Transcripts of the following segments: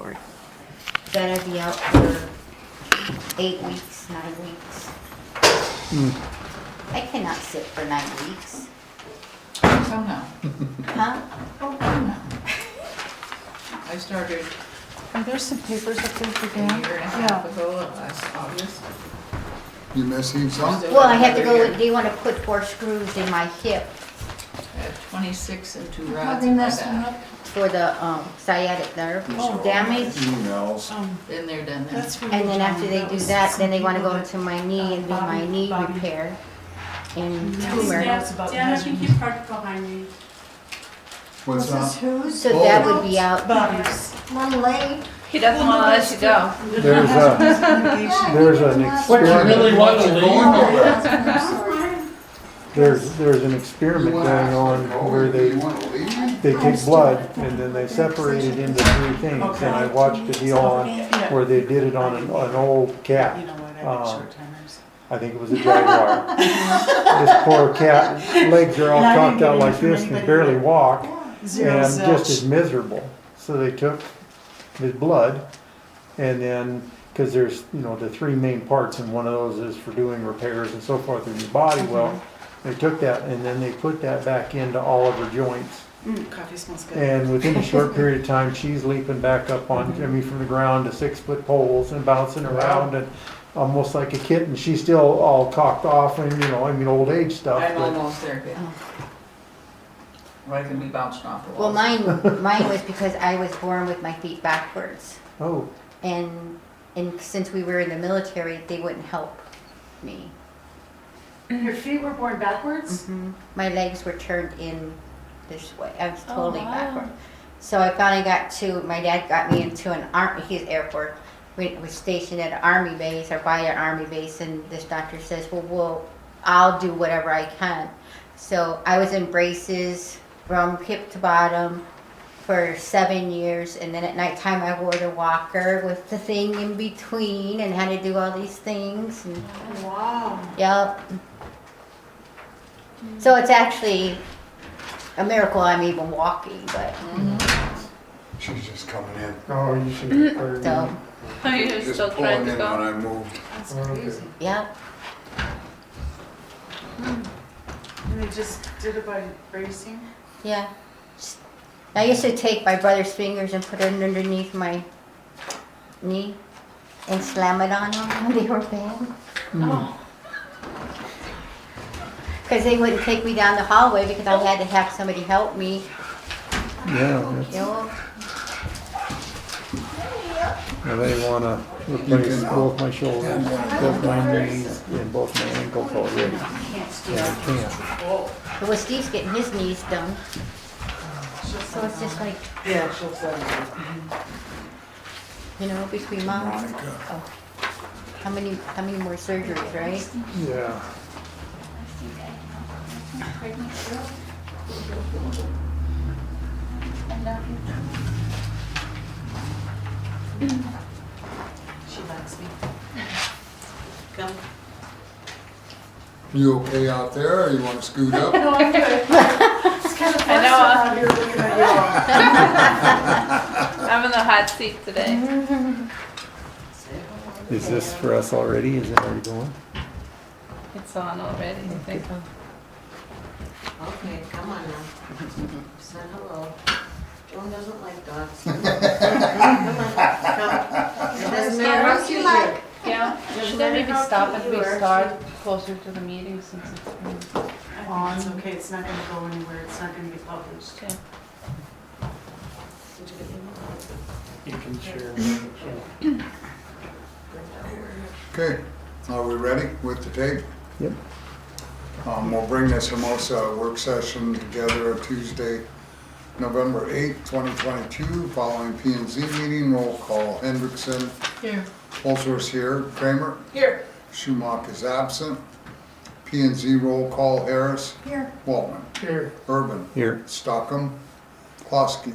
Lord. Then I'd be out for 8 weeks, 9 weeks. I cannot sit for 9 weeks. Oh, no. Huh? Oh, no. I started Are there some papers up there for a year Dan? and a half ago, last August. You missing some? Still Well, I have to another go, year. they want to put 4 screws in my hip I had 26 and 2 rods Probably in my messed them back. up. for the sciatic nerve damage. Emails. Been there, done that. That's for And then you, after John. they That do was that, some then they want to people go that- into my knee and do my knee Bobby. repair and Yes. tumor. That's about Dan, I think measuring. you parked behind me. What's This is that? whose? So that would be out. Bobby's. One late. He doesn't want to let you go. There's an What, you really experiment, want to leave? there's an experiment going on where they take blood and then they separate it into 3 things. And I watched a deal on where they did it on an old cat. You know what, I like short timers. I think it was a Jaguar. This poor cat, legs are all And I didn't cocked get out any like from this and anybody. barely walk. Zero And just as zilch. miserable. So they took his blood and then, because there's, the 3 main parts and one of those is for doing repairs and so forth in your body. Well, they took that and then they put that back into all of her joints. Coffee smells good. And within a short period of time, she's leaping back up on, from the ground to 6-foot poles and bouncing around and almost like a kitten. She's still all cocked off and, old age stuff. I'm but- almost there, kid. I can be bounced off the Well, walls. mine was because I was born with my feet backwards. Oh, And since we were in the military, they wouldn't help me. Your feet were born backwards? My legs were turned in this way. I was totally wow. backward. So I finally my dad got me into an army, he's Air Force. We was stationed at an army base or by an army base, and this doctor says, I'll do whatever I can. So I was in braces from hip to bottom for 7 years, and then at nighttime I wore the walker with the thing in between and had to do all these things. And, Wow. yep. So it's actually a miracle I'm even walking, but She's just coming in. oh, you should. so, Oh, you're Just still pulling trying in to when go? I moved. That's crazy. yep. And they just did it by bracing? Yeah. I used to take my brother's fingers and put it underneath my knee and slam it on them when they were bad. Because they wouldn't take me down the hallway because I had to have somebody help me. Yeah, You know? they want to replace both my shoulders, both my knees, and both my ankles already. And I can't. But with Steve's getting his knees done. So it's just like, Yeah, she'll say. between mom. Monica. Oh. How many more surgeries, right? Yeah. She likes me. Come. You okay out there, or you want to scoot up? No, I'm good. It's kind of fun know. out here looking at you all. I'm in the hot seat today. Is this for us already? Is it already going? It's on already, I think. Okay, come on now. Say hello. Joan doesn't like dogs. Come on, come. It doesn't matter what you like. Yeah, should I maybe stop if we start closer to the meeting since it's been I think it's okay, it's not gonna go anywhere, it's not gonna be published. okay. You can share. Okay, are we ready with the tape? Yep. We'll bring this Hermosa work session together Tuesday, November 8th, 2022, following P&Z meeting. Roll call: Hendrickson. Here. Holzhurst here. Kramer. Here. Schumach is absent. P&Z roll call: Harris. Here. Waltman. Here. Urban. Here. Stockham. Klosky.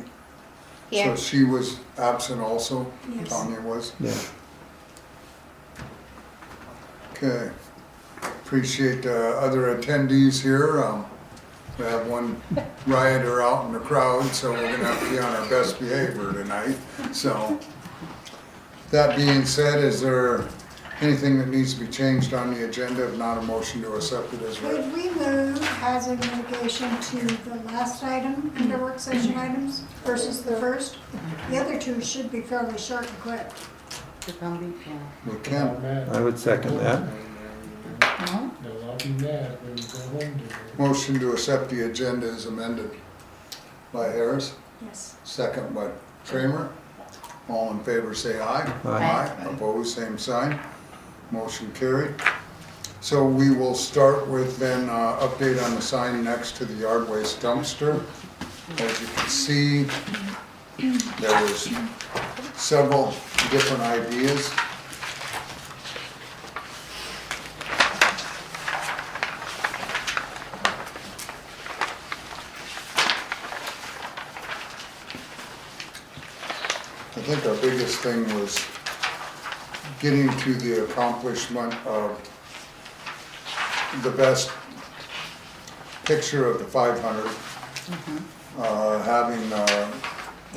Here. So she was absent also? Yes. Tanya was? Yeah. Okay. Appreciate the other attendees here. We have one rioter out in the crowd, so we're gonna have to be on our best behavior tonight, so. That being said, is there anything that needs to be changed on the agenda? If not, a motion to accept it as read. Could we move hazard mitigation to the last item under work session items versus the first? The other two should be fairly short and quick. We can. I would second that. They'll all be mad when you go home to Motion to accept the agenda is amended by Harris, Yes. second by Kramer. All in favor say aye. Aye. Opposed, same sign. Motion carried. So we will start with then update on the sign next to the yard waste dumpster. As you can see, there was several different ideas. I think our biggest thing was getting to the accomplishment of the best picture of the 500, having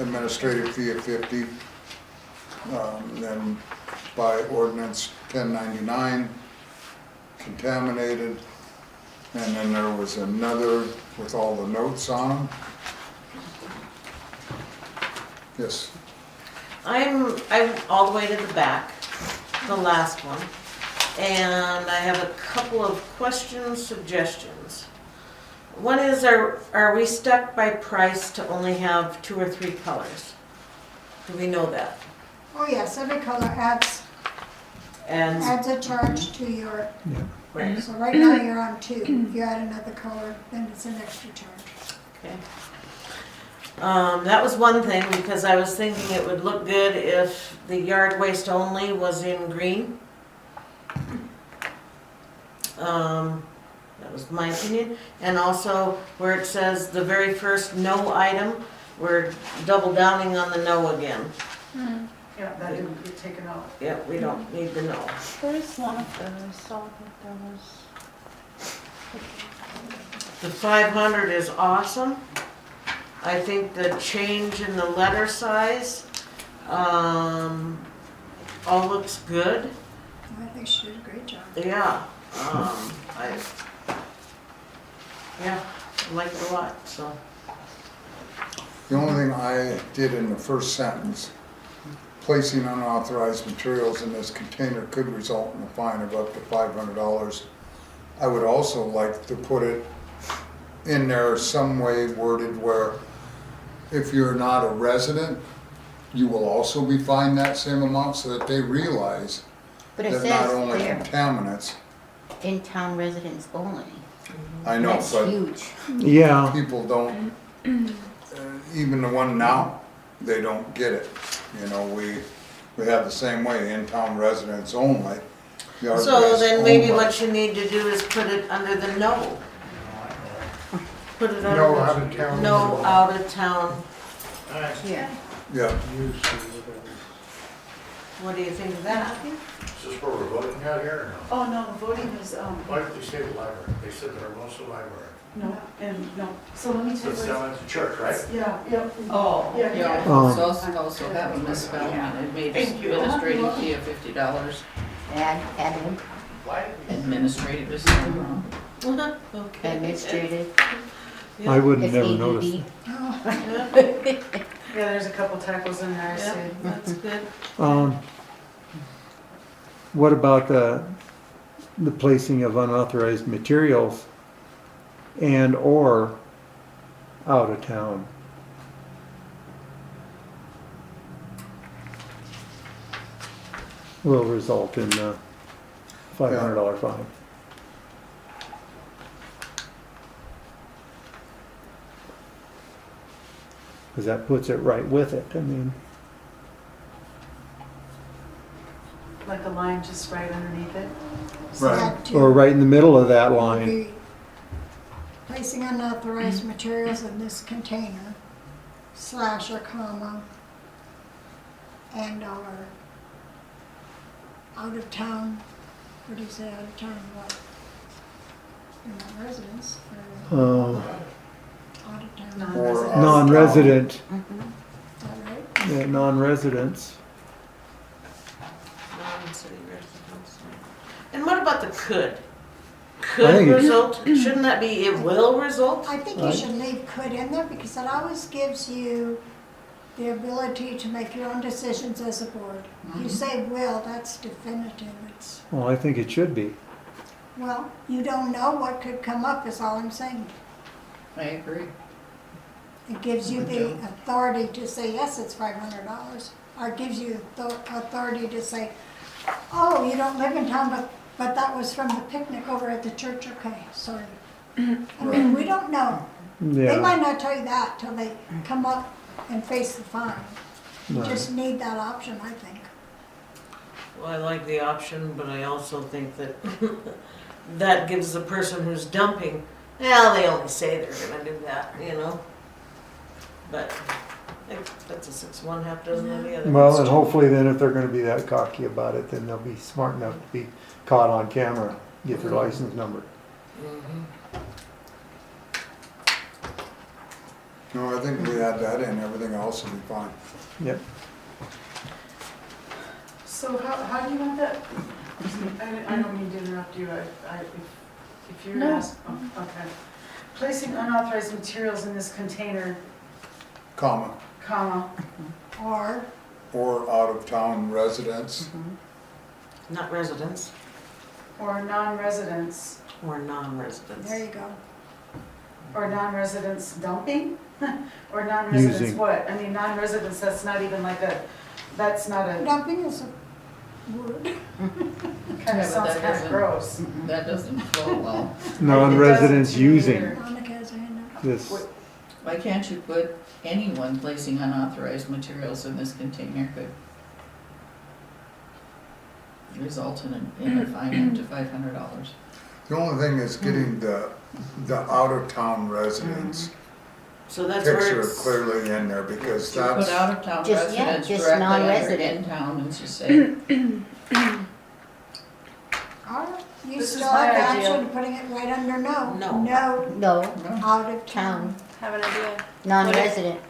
administrative fee of 50, then by ordinance 1099, contaminated, and then there was another with all the notes on them. Yes. I'm all the way to the back, the last one, and I have a couple of questions, suggestions. One is, are we stuck by price to only have 2 or 3 colors? Do we know that? Oh, yes, every color adds And, a charge to your, right, so right now you're on 2. If you add another color, then it's an extra charge. okay. That was one thing, because I was thinking it would look good if the yard waste only was in green. That was my opinion. And also where it says the very first no item, we're double downing on the no again. Yeah, that didn't get taken out. Yeah, we don't need the no. There's one of them, I saw that there was. The 500 is awesome. I think the change in the letter size, all looks good. I think she did a great job. Yeah, I like it a lot, so. The only thing I did in the first sentence, placing unauthorized materials in this container could result in a fine of up to $500. I would also like to put it in there some way worded where if you're not a resident, you will also be fined that same amount so that they realize But it that not says only there, contaminants, in-town residents only. I know, That's but huge. Yeah, people don't, even the one now, they don't get it. You know, we have the same way, in-town residents only. yard So waste then maybe only. what you need to do is put it under the no. Put it under No the out of town. no out of town. Yeah. Yeah, use or whatever. What do you think of that? Is this where we're voting out here or no? Oh, no, voting is, Why did they say the library? They said the Hermosa Library. no, and no. So let me So tell it's you. down at the church, right? Yeah, yeah. Oh, Yeah, yeah. Also that was misspelled, it made Thank you. administrative fee of $50. Add in, Administrative is wrong. Okay. administrative. I would It's never ADD. notice. Yeah, there's a couple typos in there, I Yeah, see. that's good. What about the placing of unauthorized materials and or out of town? Will result in a $500 fine. Because that puts it right with it, I mean. Like a line just right underneath it. So Right. that too Or right in the middle of that would line. be placing unauthorized materials in this container, slash or comma, and our out of town, what do you say, out of town what? They're not residents, Uh, they're out of town. Or non-resident, Is that right? yeah, non-residents. Non-city residents. And what about the could? I Could think it's- result, shouldn't that be it will result? I think you should leave could in there because it always gives you the ability to make your own decisions as a board. You say will, that's definitive. It's, Well, I think it should be. well, you don't know what could come up is all I'm saying. I agree. It gives you the authority to say, yes, it's $500. Or it gives you the authority to say, oh, you don't live in town, but that was from the picnic over at the church. Okay, sorry. I mean, we don't know. They Yeah, might not tell you that till they come up and face the fine. You Right. just need that option, I think. Well, I like the option, but I also think that that gives the person who's dumping, well, they only say they're gonna do that, you know? But I think that's a 6 of one, half dozen of the other. well, and hopefully then if they're gonna be that cocky about it, then they'll be smart enough to be caught on camera, get their license number. Mhm. No, I think we add that in, everything else will be fine. Yep. So how do you want that? I don't mean to interrupt you, if you're No. asked, oh, okay. Placing unauthorized materials in this container, Comma, comma, Or, or out-of-town residents. Not residents or non-residents, or non-residents. there you go. or non-residents dumping? Or non-residents Using. what? I mean, non-residents, that's not even like that's not a, Dumping is a word. kind Yeah, of but sounds that kind of doesn't- gross. That doesn't flow well. Non-residents It doesn't to me using either. Monica has her hand up. this, Why can't you put anyone placing unauthorized materials in this container could result in a fine up to $500? The only thing is getting the out-of-town residents So that's where picture it's, clearly in there, because So put that's, out-of-town Just- yeah, residents just directly under non-resident. in town and just say, Or you This is still my have the idea. option of putting it right under no. No. No, no, no, out of town, town. Have an idea. non-resident.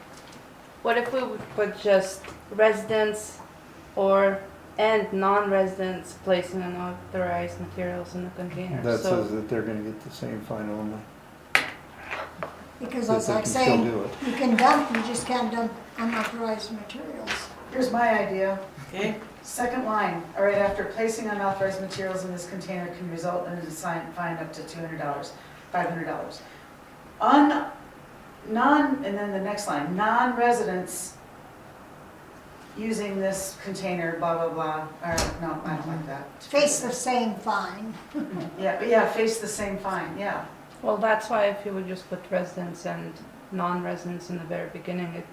What if we would put just residents and non-residents placing unauthorized materials in the container? that So says that they're gonna get the same fine only. Because That that's they like can still saying, do it. you can dump, you just can't dump unauthorized materials. Here's my idea. okay, Second line, all right, after placing unauthorized materials in this container can result in a fine up to $200, $500. And then the next line, non-residents using this container, blah, blah, blah, or, no, I don't like that. Face the same fine. Yeah, face the same fine, yeah. well, that's why if you would just put residents and non-residents in the very beginning, it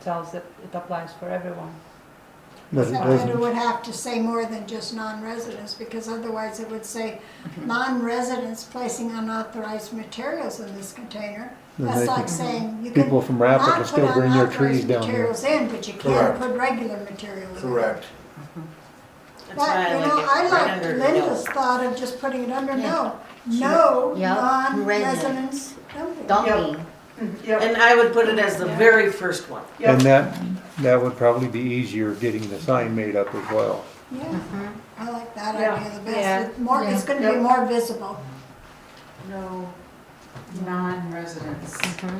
tells that it applies for everyone. But it So it doesn't, would have to say more than just non-residents, because otherwise it would say non-residents placing unauthorized materials in this container. then That's they like can, saying you can people from Rapid not will put still bring their trees unauthorized down here. materials in, but you can Correct. put regular materials in. correct. that's why But, I you like know, it I right like under Linda's no. thought of just putting it under Yeah. no. No Yep. non-residents dumping. Dumping, Yep, And I would put it as the Yeah. very first one. And yep. that would probably be easier getting the sign made up as well. Yeah, I like that Yeah. idea the Yeah. best. It's gonna be Yep. more visible. No non-residents. mhm.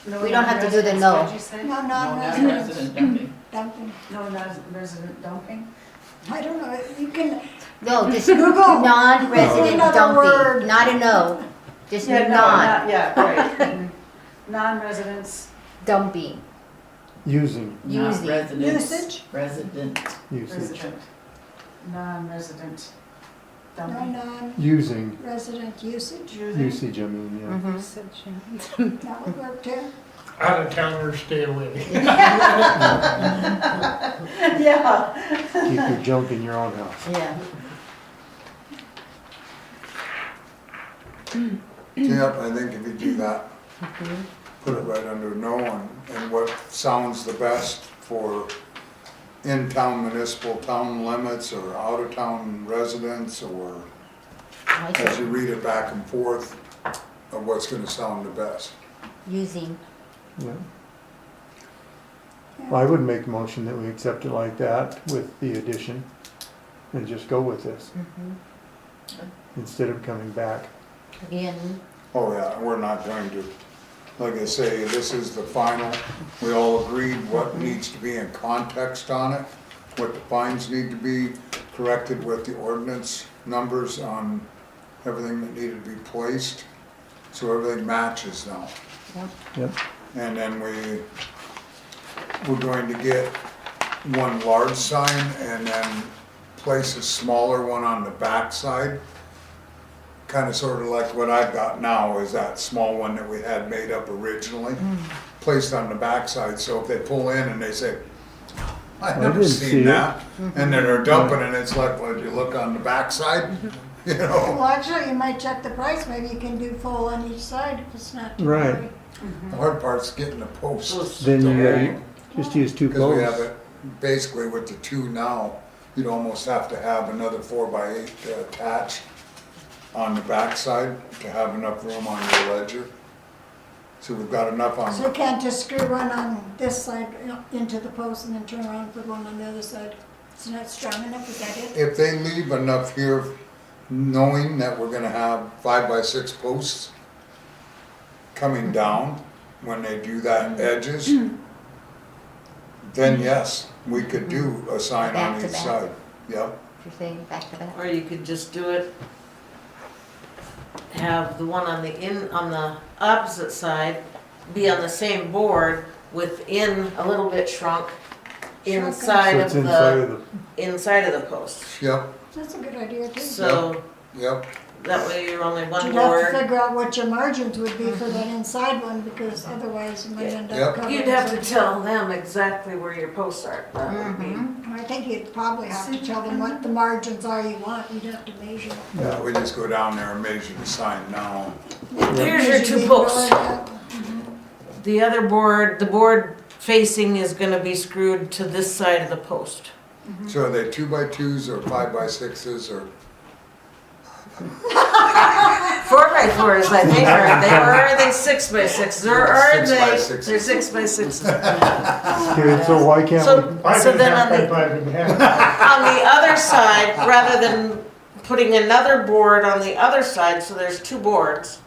No We don't have to do the non-residents, no. what'd you say? No no non-residents non-resident dumping. dumping. No non-resident dumping? I don't know, you can, No, just Google. non-resident Another dumping, word. not a no, just Yeah, no, non, not, yeah, right. Mhm. Non-residents, dumping, Using, Not Using. residents, Usage? resident. usage, resident, non-resident No dumping. using, non-resident usage, usage, I mean, yeah. mhm. Usage, yeah. that would work too. Out of towners, stay away. Yeah. Keep your junk in your own house. Yeah. Yep, I think if you do that, put it right under no, and what sounds the best for in-town municipal town limits or out-of-town residents, or I as you said read it back and forth, of what's gonna sound the best. using, Yeah. Well, I would make a motion that we accept it like that with the addition and just go with this instead of coming back. again, Oh yeah, we're not going to, like I say, this is the final. We all agreed what needs to be in context on it, what the fines need to be, corrected with the ordinance numbers on everything that needed to be placed. So everything matches now. Yep. And then we're going to get one large sign and then place a smaller one on the back side. Kind of sort of like what I've got now is that small one that we had made up originally, placed on the back side. So if they pull in and they say, I've never didn't see seen it." that, and then they're dumping and it's like, well, did you look on the back side? You know? Well, actually, you might check the price, maybe you can do full on each side if it's not too Right. high. The hard part's getting the posts. Then you just use two Because we have posts. it, basically with the two now, you'd almost have to have another 4x8 attached on the backside to have enough room on your ledger. So we've got enough So you on, can't just screw one on this side into the post and then turn around and put one on the other side? It's not strong enough, is that it? if they leave enough here, knowing that we're gonna have 5x6 posts coming down when they do that edges, then yes, we could do a sign on Back to each back. side. Yep. you're saying back to back. Or you could just do it, have the one on the opposite side be on the same board within a little bit shrunk inside So of it's inside the, of inside of the post. Yep, That's a good idea too. So yep. that way you're only one You'd have to board. figure out what your margins would be for that inside one, because otherwise you might end Yep. up covering. You'd have to something. tell them exactly where your posts are. That would be. I think you'd probably have to tell them what the margins are you want, you'd have to measure. Yeah, we just go down there and measure the sign now. Here's your two posts. The other board, the board facing is gonna be screwed to this side of the post. So are they 2x2s or 5x6s or? 4x4s, I think, or are they 6x6s, or are they, 6x6s. they're 6x6s. Okay, so why can't So then on the other side, rather than putting another board on the other side, so there's two boards,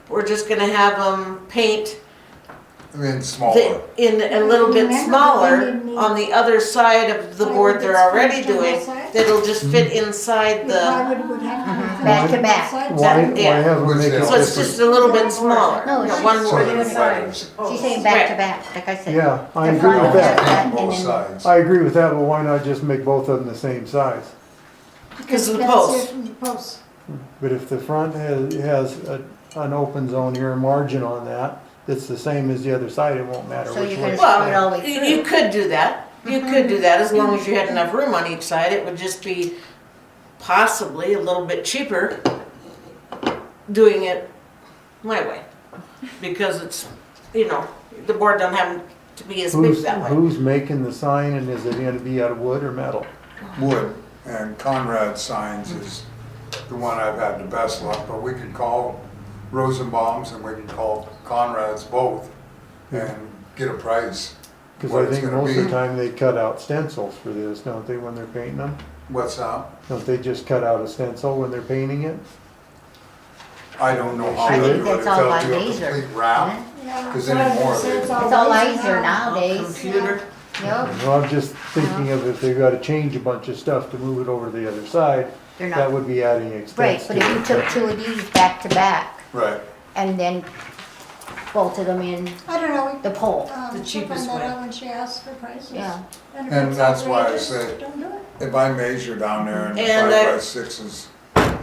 we're just gonna have them paint I mean, smaller. in a little bit Remember, smaller we didn't on the other side of the board they're already doing, that'll just fit inside You the, probably would have to have Back to both back. sides. why Yeah. have them make it so it's different? just a little bit smaller. No, You know, she's- one So board they're at a time. She's saying back to back, like I said. Yeah, I The agree front with has that. that, and Both then- sides. I agree with that, but why not just make both of them the same size? Because of the You can't see posts. it from the posts. But if the front has an open zone here, a margin on that, that's the same as the other side, it won't matter So which you're way. gonna screw it all the Well, way you through. could do that. You could do that as long as you had enough room on each side. It would just be possibly a little bit cheaper doing it my way. Because it's, you know, the board doesn't have to be as big Who's, that way. who's making the sign and is it gonna be out of wood or metal? Wood, and Conrad Signs is the one I've had the best luck, but we can call Rosenbaum's and we can call Conrad's both and get a price. Cause What I it's think gonna most of the be. time they cut out stencils for this, don't they, when they're painting them? What's that? Don't they just cut out a stencil when they're painting it? I don't know how I to think do it, that's if all they'll by do a laser, complete wrap. Yeah, 'Cause so I anymore would say they- It's all laser laser now. nowadays. Computer. Yep, Well, I'm just thinking of if they've gotta change a bunch of stuff to move it over to the other side, they're that not, would be adding right, expense to but if you it. took two of these back to back Right, and then bolted them in I don't know. the pole, The She'll cheapest find that way. out when she asks for prices. yeah. if And it's that's why I outrageous, say- Don't do it. if I measure down there and the And 5x6s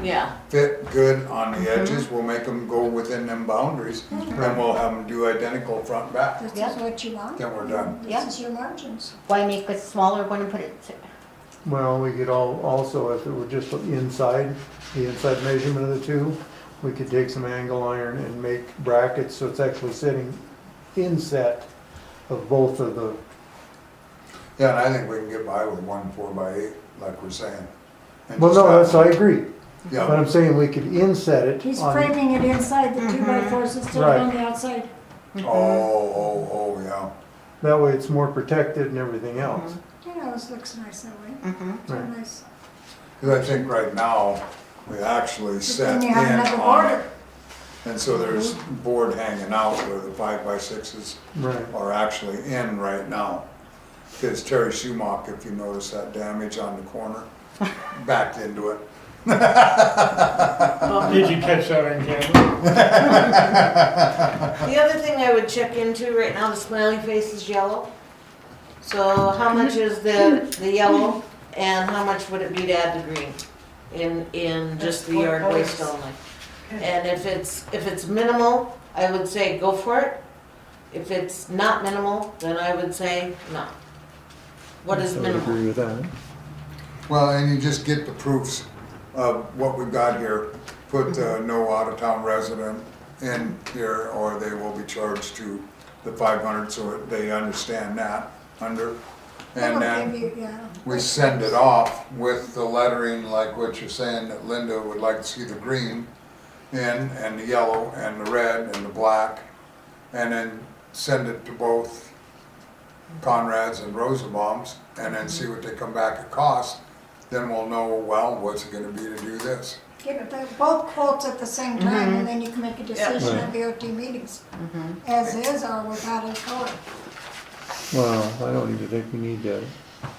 Yeah. fit good on the edges, we'll make them go within them boundaries. And we'll have them do identical front and back, This Yeah. is what you want. then we're done. Yeah. This is your margins. Why make a smaller one and put it, Well, we could also, if it were just inside, the inside measurement of the two, we could take some angle iron and make brackets so it's actually sitting inset of both of the Yeah, and I think we can get by with one 4x8, like we're saying. And Well, just no, have- that's, I agree. But Yeah, I'm saying we could inset it He's on, framing it inside the 2x4s instead of on the outside. oh, yeah. that way it's more protected and everything else. You know, it looks nice that way. It's Right. nice. Because I think right now, we actually set then in you have another on border. it. And so there's board hanging out where the 5x6s Right. are actually in right now. Because Terry Schumacher, if you notice that damage on the corner, backed into it. Did you catch that on camera? The other thing I would check into right now, the smiley face is yellow. So how much is the yellow and how much would it be to add the green in just the What yard waste colors? only? And if it's minimal, I would say go for it. If it's not minimal, then I would say no. What is I would minimal? agree with that. Well, and you just get the proofs of what we've got here. Put no out-of-town resident in here, or they will be charged to the 500, so they understand that under. And That'll then give you, yeah. we send it off with the lettering, like what you're saying, that Linda would like to see the green in, and the yellow, and the red, and the black, and then send it to both Conrad's and Rosenbaum's, and then see what they come back at cost. Then we'll know, well, what's it gonna be to do this? Give it both quotes at the same time, and then you can make a decision Right. at BOT meetings, as is or without a color. Well, I don't even think we need to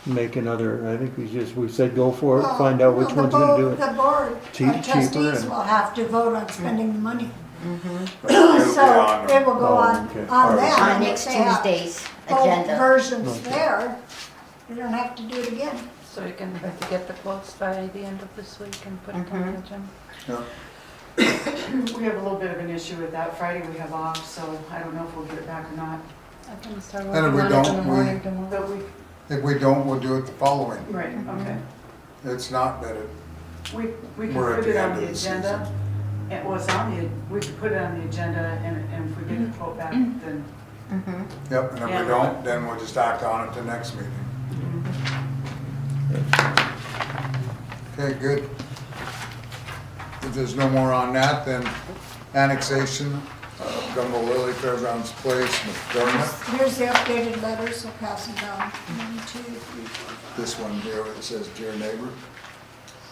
make another, I think we said go for it, Well, find out which the one's gonna do bo- it. The board Cheap- of trustees cheaper will have to vote on spending the money. It'll be So on it will go Oh, on, okay. on them. On and if next they have Tuesday's both agenda. versions Okay. there, you don't have to do it again. So you can get the quotes by the end of this week and put it on the agenda. We have a little bit of an issue with that. Friday we have off, so I don't know if we'll get it back or not. I can start And if working we on it in don't, the we- morning tomorrow. But we, If we don't, we'll do it the following. right, okay. It's not that it, We can We're at put the it end on of the the agenda. It was on the, we could put it on the agenda and if we get a quote back, then, yep, and if Yeah. we don't, then we'll just act on it the next meeting. Okay, good. If there's no more on that, then annexation, Gumbo Lily, Fairgrounds Place, McDermott. Here's the updated letters, so pass them down. 1, 2, 3, 4, 5. This one here, it says dear neighbor.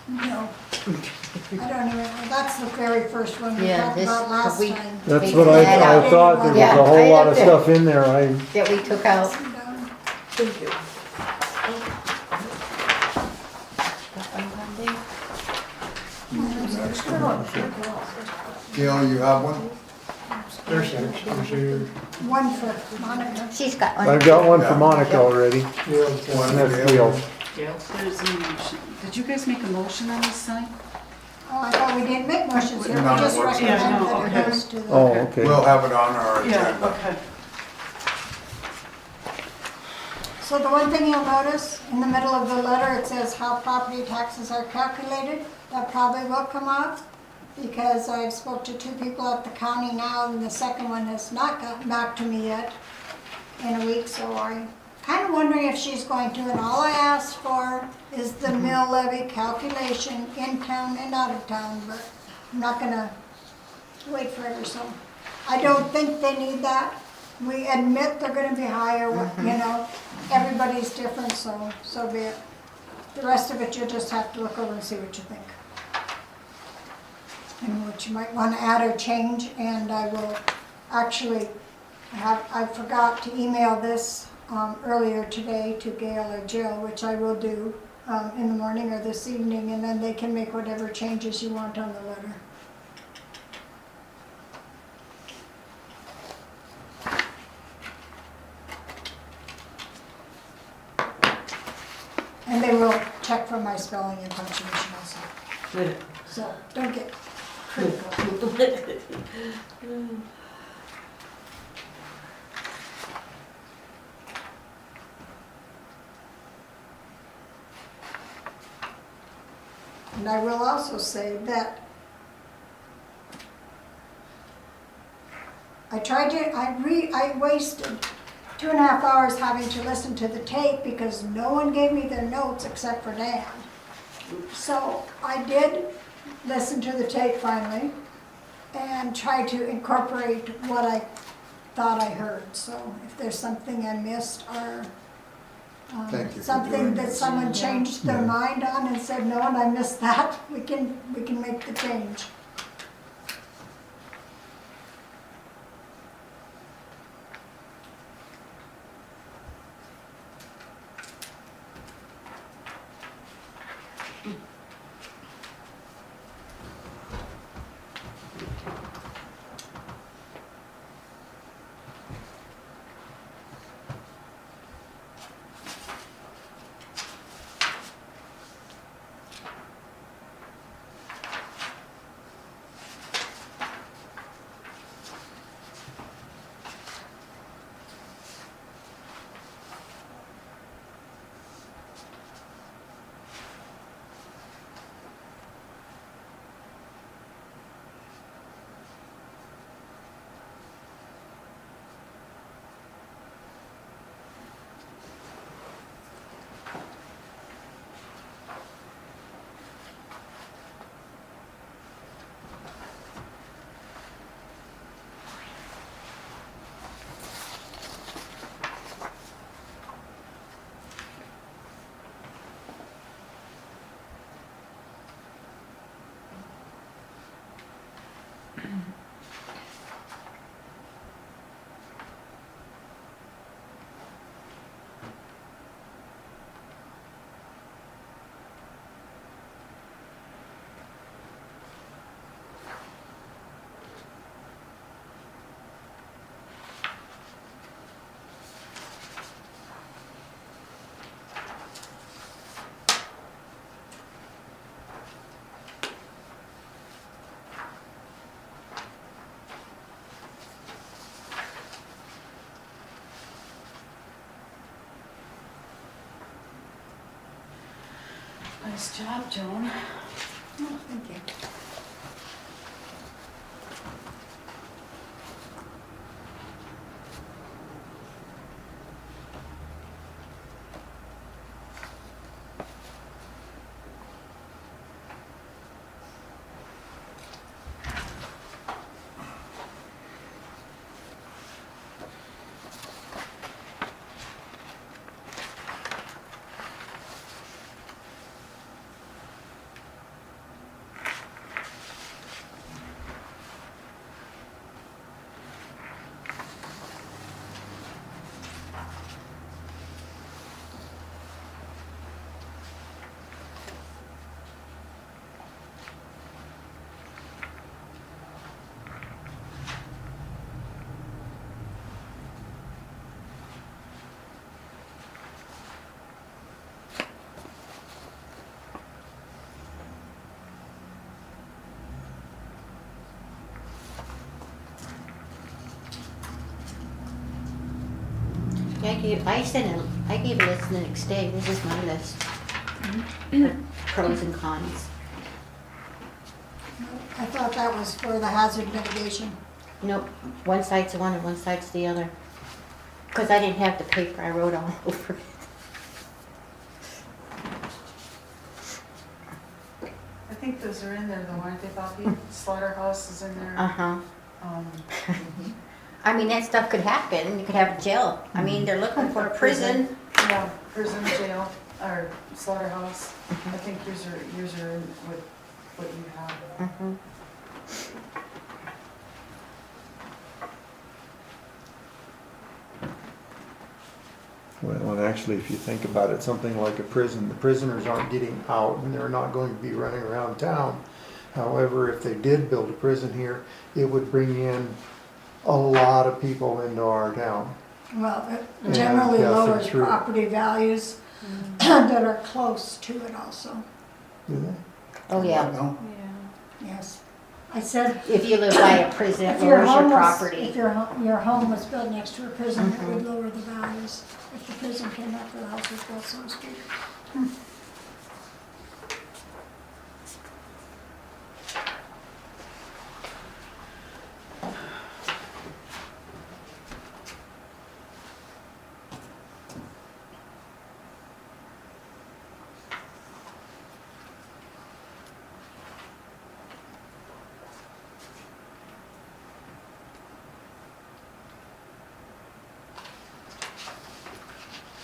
No. I don't even, that's the very first one we Yeah, talked this- about last we- time. That's We what can add I up. thought, there was Yeah, a whole I lot of looked at- stuff in there, That we took out. Pass them down. Thank you. Next one. Gail, you have one? There's here. One for Monica. She's got one. I've got one for Monica already, Yeah, and that's Gail's. There's a motion. Did you guys make a motion on this sign? Oh, I thought we didn't make motions here, we No, just no, recommend yeah, no, that it okay. goes to the. Oh, okay. We'll have it on our yeah, agenda. okay. So the one thing you'll notice, in the middle of the letter, it says how property taxes are calculated. That probably will come up, because I've spoke to 2 people at the county now, and the second one has not gotten back to me yet in a week, so I'm kind of wondering if she's going to, and all I asked for is the mill levy calculation in town and out of town, but I'm not gonna wait forever, so. I don't think they need that. We admit they're gonna be higher, you know, everybody's different, so be it. The rest of it, you'll just have to look over and see what you think. And what you might wanna add or change, and I will actually I forgot to email this earlier today to Gail or Jill, which I will do in the morning or this evening, and then they can make whatever changes you want on the letter. And they will check for my spelling and punctuation also. Good. So don't get critical. And I will also say that I wasted 2.5 hours having to listen to the tape because no one gave me their notes except for Dan. So I did listen to the tape finally and try to incorporate what I thought I heard. So if there's something I missed or Thank you for something doing that this. someone changed their Yeah. mind on and said, no, and I missed that, we can make the change. Nice job, Joan. Oh, thank you. I gave a list the next day. This is my list. Pros and cons. I thought that was for the hazard mitigation. Nope, one side's one and one side's the other. Because I didn't have the paper, I wrote all over it. I think those are in there though, aren't they, Bobby? Slaughterhouse is in there. Uh-huh. Um, I mean, that stuff could happen. You could have a jail. I mean, they're looking for a prison. Yeah, prison, jail, or slaughterhouse. I think yours are in what you have. Mhm. Well, and actually, if you think about it, something like a prison, the prisoners aren't getting out and they're not going to be running around town. However, if they did build a prison here, it would bring in a lot of people into our town. Well, it Yeah, generally yeah, lowers think through it. property values that are close to it also, Do they? Oh, yeah. No? yes. I said, If you live by a prison, it if your lowers your home was, property. if your home was built next to a prison, it would Mhm. lower the values. If the prison came after the house was built, so to speak.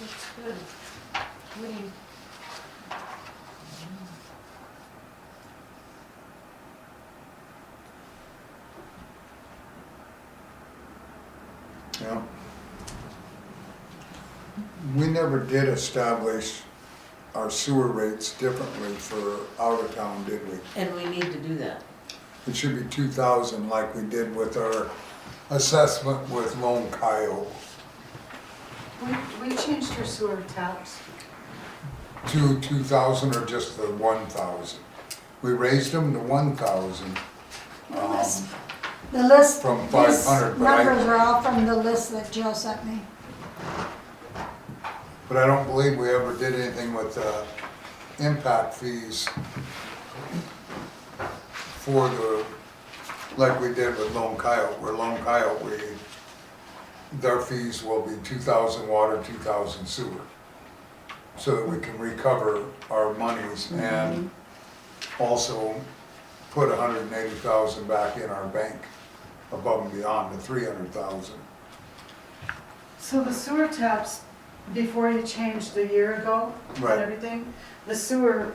That's good. We- Yeah. We never did establish our sewer rates differently for out of town, did we? And we need to do that. It should be 2,000 like we did with our assessment with Lone Coyote. We changed your sewer taps. To 2,000 or just the 1,000? We raised them to 1,000. Yes. The list, From these 500, but I- numbers are all from the list that Jill sent me. But I don't believe we ever did anything with impact fees for the, like we did with Lone Coyote, where Lone Coyote, their fees will be 2,000 water, 2,000 sewer. So that we can recover our monies and also put 180,000 back in our bank above and beyond the 300,000. So the sewer taps, before you changed a year ago Right. and everything, the sewer,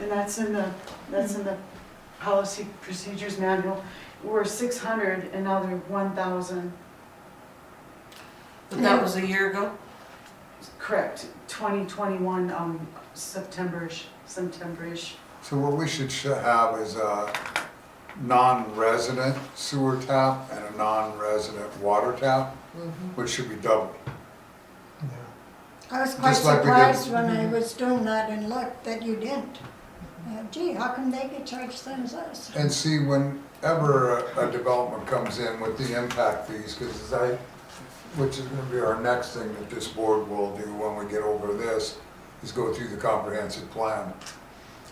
and that's in the policy procedures manual, were 600 and now they're 1,000. But that was a year ago? Correct, 2021, September-ish. So what we should have is a non-resident sewer tap and a non-resident water tap, which should be double. I was quite Just like we did. surprised when I was doing that and looked that you didn't. Gee, how come they get charged same as us? And see, whenever a development comes in with the impact fees, because which is gonna be our next thing that this board will do when we get over this, is go through the comprehensive plan.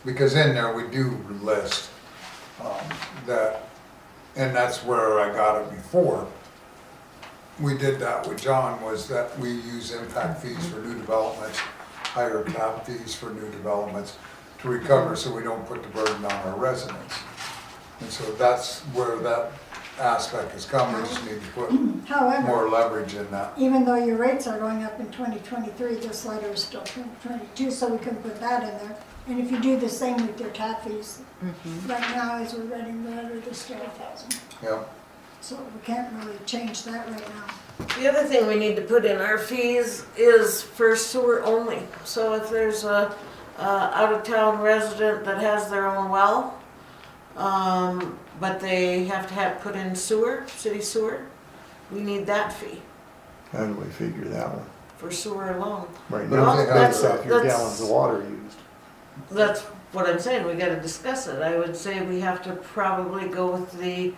Because in there, we do list that, and that's where I got it before. We did that with John, was that we use impact fees for new developments, higher tap fees for new developments to recover so we don't put the burden on our residents. And so that's where that aspect has come, we just need to put However, more leverage in that. even though your rates are going up in 2023, this letter is still 2022, so we can put that in there. And if you do the same with your tap fees, right now as we're writing the letter, there's still 1,000. Yeah, So we can't really change that right now. The other thing we need to put in our fees is for sewer only. So if there's a out-of-town resident that has their own well, but they have to have put in sewer, city sewer, we need that fee How do we figure that one? for sewer alone. Right Well, now, they that's have- off your gallons of water used. That's what I'm saying, we gotta discuss it. I would say we have to probably go with the,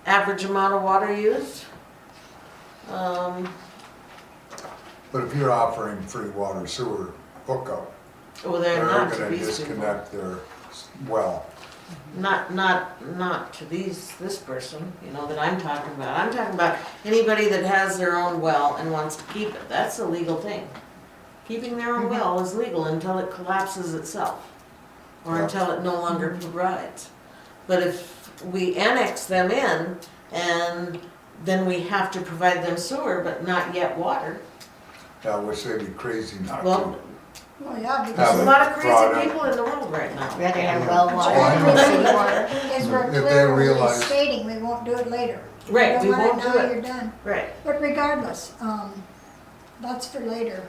average amount of water used. but if you're offering free water sewer hookup, Well, they're they're not to gonna these people. disconnect their well. Not to this person, you know, that I'm talking about. I'm talking about anybody that has their own well and wants to keep it. That's a legal thing. Keeping their own well is legal until it collapses itself, or Yeah. until it no longer provides. But if we annex them in, and then we have to provide them sewer, but not yet water, Yeah, which they'd be crazy not to. well, Well, yeah, Have there's a it lot of brought crazy up. people in the world right now. Rather have well water I than know. city water. Is we're If they clear realize- stating we won't do it later. Right, we You don't want won't it do now, it. you're done. Right. But regardless, that's for later.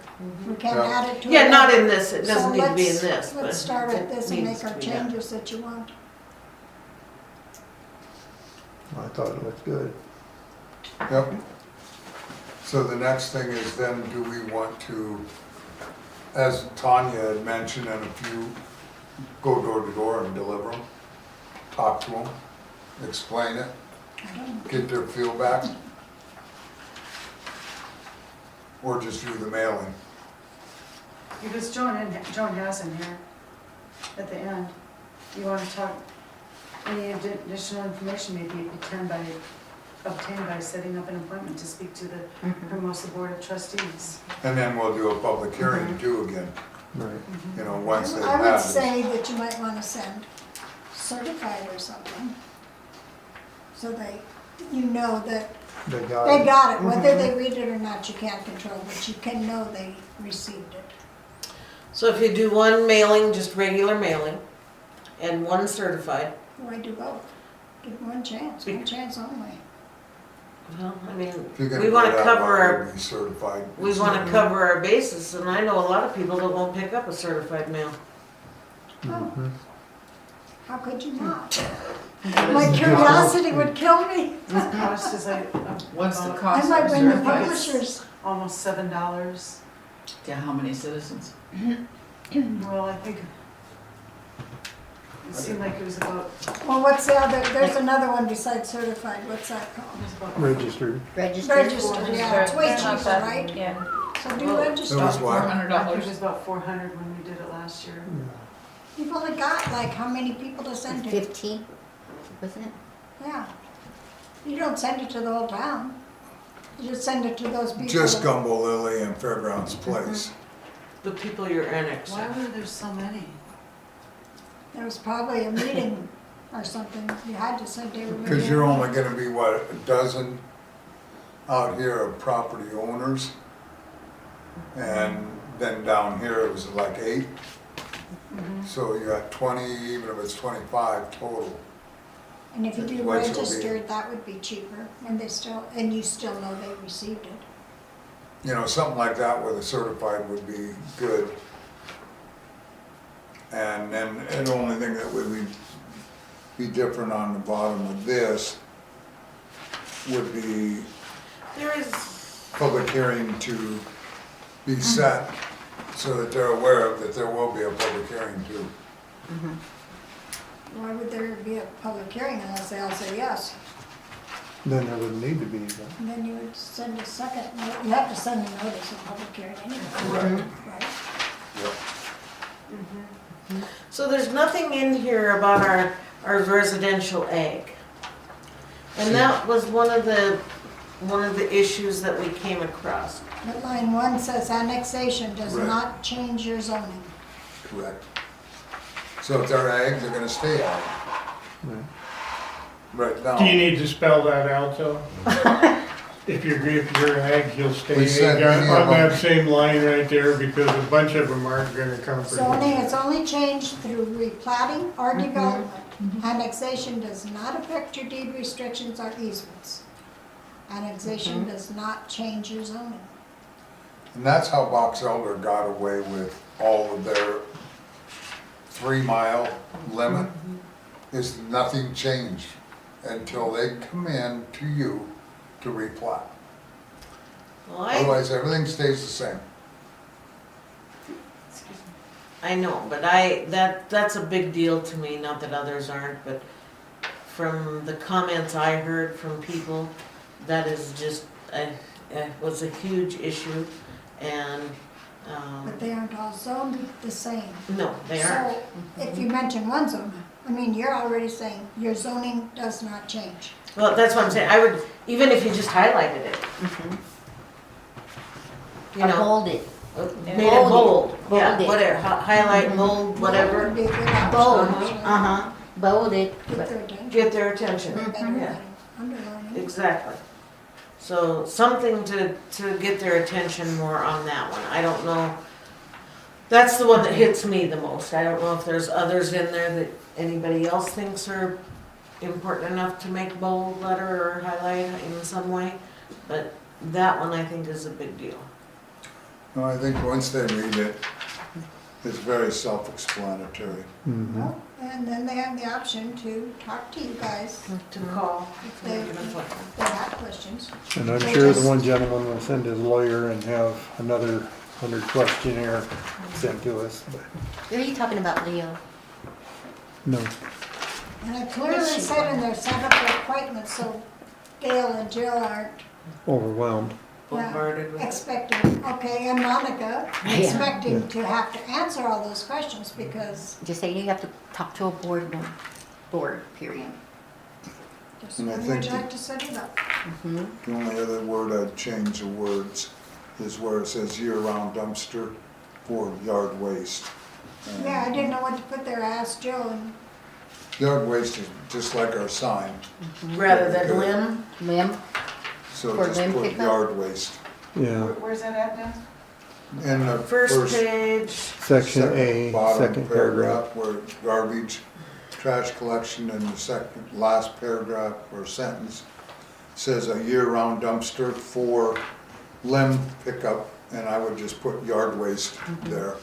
We can't Yeah. add it to it. Yeah, not in this, it So doesn't need to be in let's- this, but Let's start with it this and needs make our to be done. changes that you want. I thought it looked good. Yep. So the next thing is then, do we want to, as Tanya had mentioned, and if you go door to door and deliver them, talk to them, explain it, get their feedback? Or just do the mailing? Because Joan has in here at the end. You want to talk, any additional information maybe you can obtain by setting up an appointment to speak to the Hermosa Board of Trustees. And then we'll do a public hearing too again, Right. you know, once they've I had would this. say that you might want to send certified or something. So you know that They got They it. got it, whether they read it or not, you can't control, but you can know they received it. So if you do one mailing, just regular mailing, and one certified, Why do both? Give one chance only. well, I mean, If you're gonna we go wanna that cover route, our, it'd be certified. we wanna cover our bases, and I know a lot of people that won't pick up a certified mail. Mhm. How could you not? My curiosity would kill me. The cost is like, What's the about I cost might of win the certified? publishers. almost $7. Yeah, how many citizens? Well, I think, it seemed like it was about, Well, what's the other, there's another one besides certified, what's that called? it was about Registered. Registered. Registered, yeah, it's way They're not cheaper, that- right? Yeah. So do Well, register. It was Four what? hundred I think it dollars. was about 400 when we did it last year. You've only got like how many people to send to? 15, wasn't it? Yeah. You don't send it to the whole town. You just send it to those people. Just Gumbo Lily and Fairgrounds Place. The people you're annexing. Why were there so many? There was probably a meeting or something. You had to send everybody. Because you're only gonna be, what, a dozen out here of property owners? And then down here it was like 8. So you got 20, even if it's 25 total. And if you do What you'll be- registered, that would be cheaper, and you still know they received it. You know, something like that with a certified would be good. And then, the only thing that would be different on the bottom of this would be There is, public hearing to be set so that they're aware of that there will be a public hearing too. Why would there be a public hearing unless they all say yes? Then there wouldn't need to be, but And then you would send a second, you have to send a notice of public hearing anyway. Right. Yep. so there's nothing in here about our residential ag. And that was one of the issues that we came across. But line 1 says annexation does Right. not change your zoning. Correct. So if they're ag, they're gonna stay ag. right. Right now. Do you need to spell that out though? If you're ag, you'll stay We said ag any on of that them. same line right there because a bunch of them aren't gonna come for Zoning you. is only changed through replatting or development. Annexation does not affect your deed restrictions or easements. Annexation does not change your zoning. And that's how Box Elder got away with all of their 3-mile limit, is nothing changed until they come in to you to replat. Well, Otherwise, everything stays the same. I know, but that's a big deal to me, not that others aren't, but from the comments I heard from people, that is just, was a huge issue, and, But they aren't all zoned the same. no, they aren't. So if you mention one zone, I mean, you're already saying your zoning does not change. Well, that's what I'm saying, I would, even if you just highlighted it, you Or know, bolded. made it bold, yeah, Bolded. whatever, highlight, bold, That whatever, would be a good option. Bold, actually. Bolded. Get their attention. get their attention. Better Yeah. than underlining. Exactly. So something to get their attention more on that one. I don't know. That's the one that hits me the most. I don't know if there's others in there that anybody else thinks are important enough to make bold letter or highlight in some way. But that one I think is a big deal. No, I think once they read it, it's very self-explanatory. Mhm. Well, and then they have the option to talk to you guys To call, if to they, make an appointment. if they have questions. And I'm sure the one gentleman will send his lawyer and have another 100 questionnaire sent to us, but Are you talking about Leo? no. And I clearly said in there, set up the appointments so Gail and Jill aren't Overwhelmed. Bombarded with it. expecting, okay, and Monica, Yeah. expecting to have to answer all those questions because Just say you have to talk to a board, period. just And I when think would you the- like to set it up? Mhm. The only other word I'd change the words is where it says year-round dumpster for yard waste. And Yeah, I didn't know what to put there. I asked Jill and Yard waste is just like our sign. Rather than limb, Limb, So For just limb put pickup? yard waste. Yeah, Where's that at now? In the First page, section A, bottom second paragraph. where garbage, trash collection, and the second, last paragraph or sentence says a year-round dumpster for limb pickup, and I would just put yard waste there.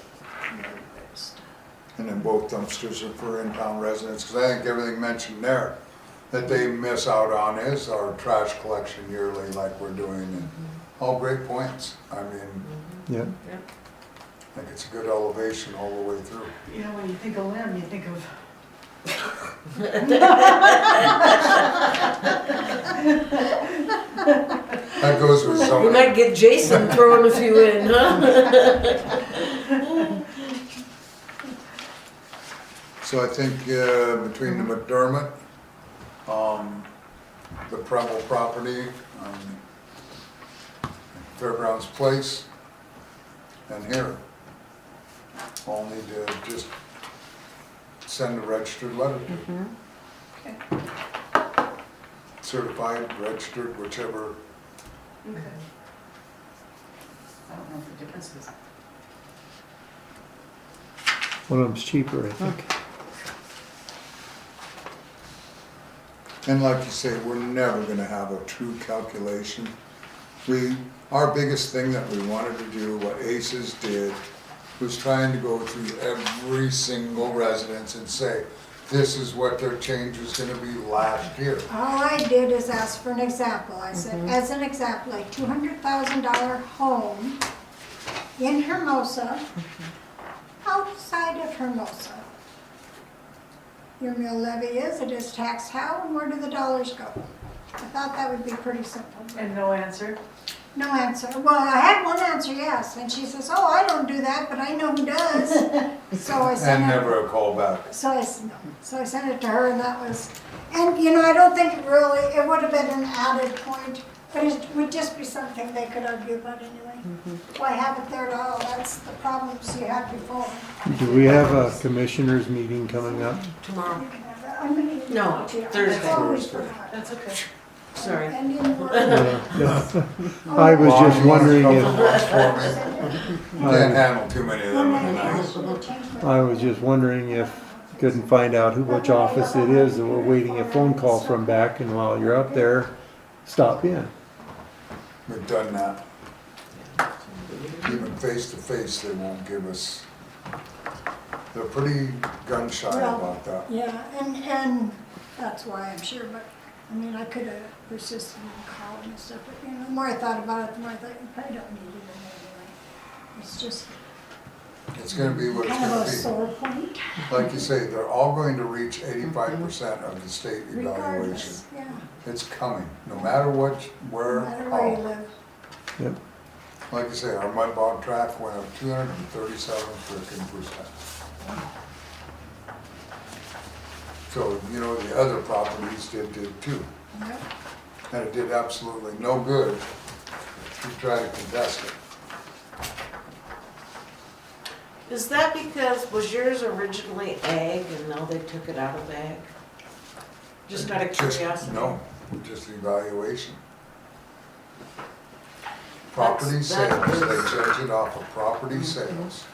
And then both dumpsters are for in-town residents, because I think everything mentioned there that they miss out on is our trash collection yearly like we're doing, and all great points. I mean, Yeah, I think it's a good elevation all the way through. You know, when you think of limb, you think of. That goes with you zoning. might get Jason throwing a few in, huh? So I think between the McDermott, the Preble property, Fairgrounds Place, and here, all need to just send a registered letter to. Okay. Certified, registered, whichever. Okay. I don't know what the difference is. one of them's cheaper, I think. And like you say, we're never gonna have a true calculation. Our biggest thing that we wanted to do, what ACES did, was trying to go through every single residence and say, this is what their change was gonna be last year. All I did is ask for an example. I said, as an example, a $200,000 home in Hermosa, outside of Hermosa. Your mill levy is, it is taxed how, and where do the dollars go? I thought that would be pretty simple. And no answer? No answer. Well, I had one answer, yes, and she says, oh, I don't do that, but I know who does. So I sent And it. never a call back. So I sent it to her, and that was, and you know, I don't think it would have been an added point, but it would just be something they could argue about anyway. Why have it there at all? That's the problems you had before. Do we have a commissioners meeting coming up? Tomorrow, You can have that. I'm gonna give it No, to you. I Thursday. always forgot. That's okay. sorry. And in work. I was just wondering if, Can't handle too many of them in a night. I was just wondering if, couldn't find out which office it is that we're waiting a phone call from back, and while you're up there, stop in. We've done that. Even face to face, they won't give us, they're pretty gun shy Well, about that. Yeah, and that's why I'm sure, but, I mean, I could have persisted in calling and stuff, but, you know, the more I thought about it, the more I thought, you probably don't need it anyway. It's just It's gonna be what it's kind of a gonna sore point, be. Like you say, they're all going to reach 85% of the state evaluation. regardless, yeah, It's coming, no matter what, no where, matter where you how. live. Yep. Like you say, our mud bog track went up 237%. So, you know, the other properties did too. Yep. And it did absolutely no good to try to contest it. Is that because, was yours originally ag and now they took it out of ag? Just out of Just- curiosity? No, just evaluation. Property That sales, is- they judge it off of property sales.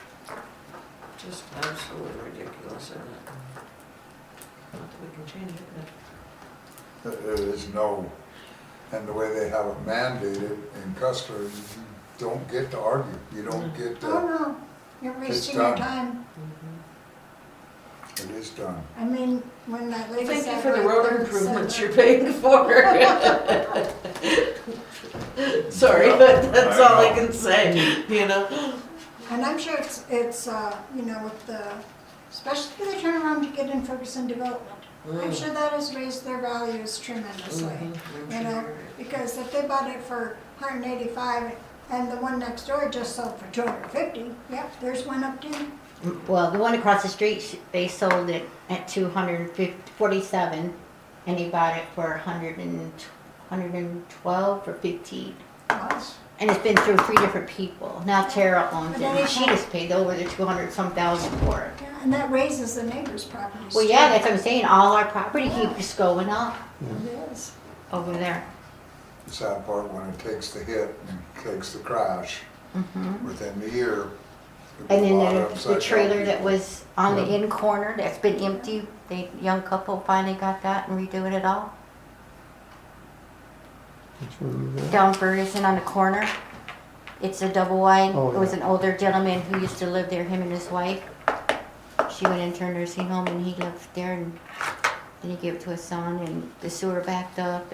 Just absolutely ridiculous, isn't it? Not that we can change it, but. There is no, and the way they have it mandated in Custer, you don't get to argue, you don't get Oh, to, no, you're wasting your done. time. it is done. I mean, when that lady Thank you said for the right road there, improvements said you're that- paying for. Sorry, but that's I all I know. can say, you know? And I'm sure it's, you know, with the, especially if they turn around to get in Ferguson development. I'm sure that has raised their values tremendously, you know, because if they bought it for 185 and the one next door just sold for 250, yep, there's one up there. Well, the one across the street, they sold it at 247, and he bought it for 112 or 15. Well, And it's been through 3 different people. Now Tara owns it, But then and it she has- just paid over the 200-some thousand for it. yeah, and that raises the neighbors' properties. Well, yeah, that's what I'm saying. All our property keeps going up It is. over there. sad part, when it takes the hit and takes the crash, within the year. there'll And be a lot then of the upside trailer down that people. was on the Yeah. in corner, that's been empty, the young couple finally got that and redoing it all. Which one was that? Down Ferguson on the corner. It's a double wide. Oh, It was yeah. an older gentleman who used to live there, him and his wife. She went into a nursing home and he lived there, and then he gave it to his son, and the sewer backed up.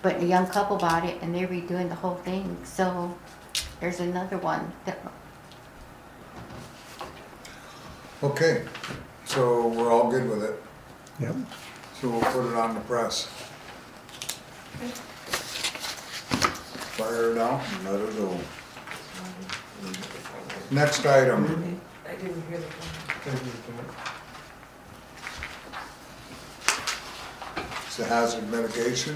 But the young couple bought it and they're redoing the whole thing, so there's another one that, Okay, so we're all good with it, Yep. so we'll put it on the press. Fire it out and let it go. Next item, I didn't hear the. is the hazard mitigation.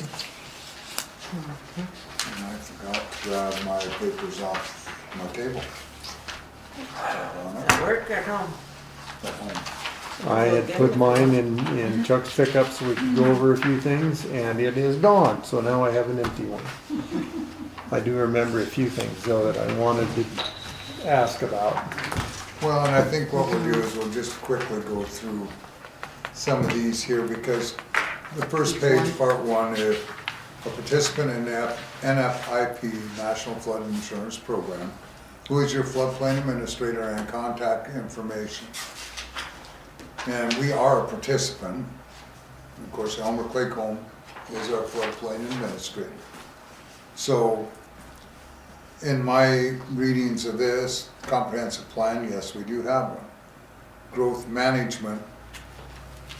And I forgot to grab my papers off my table. At work, at home. At home. I had put mine in Chuck's pickup so we could go over a few things, and it is gone, so now I have an empty one. I do remember a few things though that I wanted to ask about. Well, and I think what we'll do is we'll just quickly go through some of these here, because the first page, part one, is a participant in the NFIP, National Flood Insurance Program, who is your floodplain administrator and contact information. And we are a participant. Of course, Elmer Claycomb is our floodplain administrator. So, in my readings of this comprehensive plan, yes, we do have one. Growth management,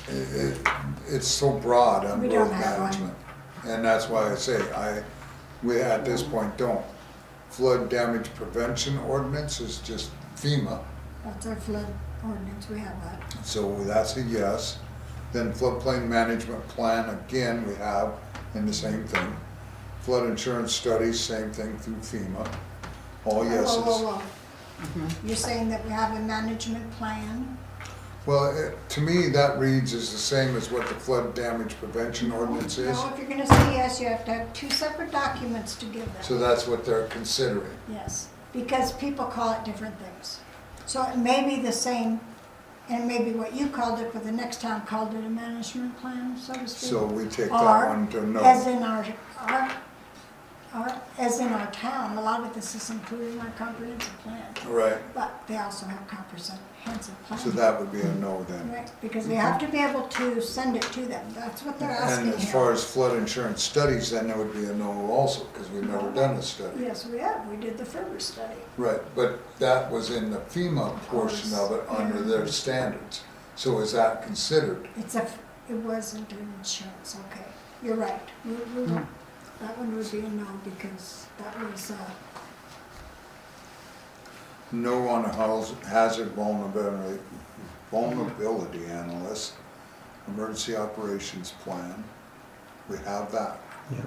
it's so broad on We growth don't have one. management. And that's why I say, we at this point don't. Flood damage prevention ordinance is just FEMA, That's our flood ordinance, we have that. so that's a yes. Then floodplain management plan, again, we have in the same thing. Flood insurance studies, same thing through FEMA, all yeses. Whoa. You're saying that we have a management plan? Well, to me, that reads as the same as what the flood damage prevention ordinance is. No, if you're gonna say yes, you have to have two separate documents to give So them. that's what they're considering. Yes, because people call it different things. So it may be the same, and maybe what you called it, but the next town called it a management plan, so to speak. So we take Or, that one to note. as in as in our town, a lot of this is included in our comprehensive plan, Right, but they also have comprehensive plan. so that would be a no then. Right, because they have to be able to send it to them, that's what they're asking And as here. far as flood insurance studies, then there would be a no also, because we've never done a study. Yes, we have, we did the Ferber study. Right, but that was in the FEMA portion of it under their standards. So is that considered? It wasn't an insurance, okay, you're right. That one would be a no, because that was, No on a hazard vulnerability analyst, emergency operations plan. We have that, Yeah.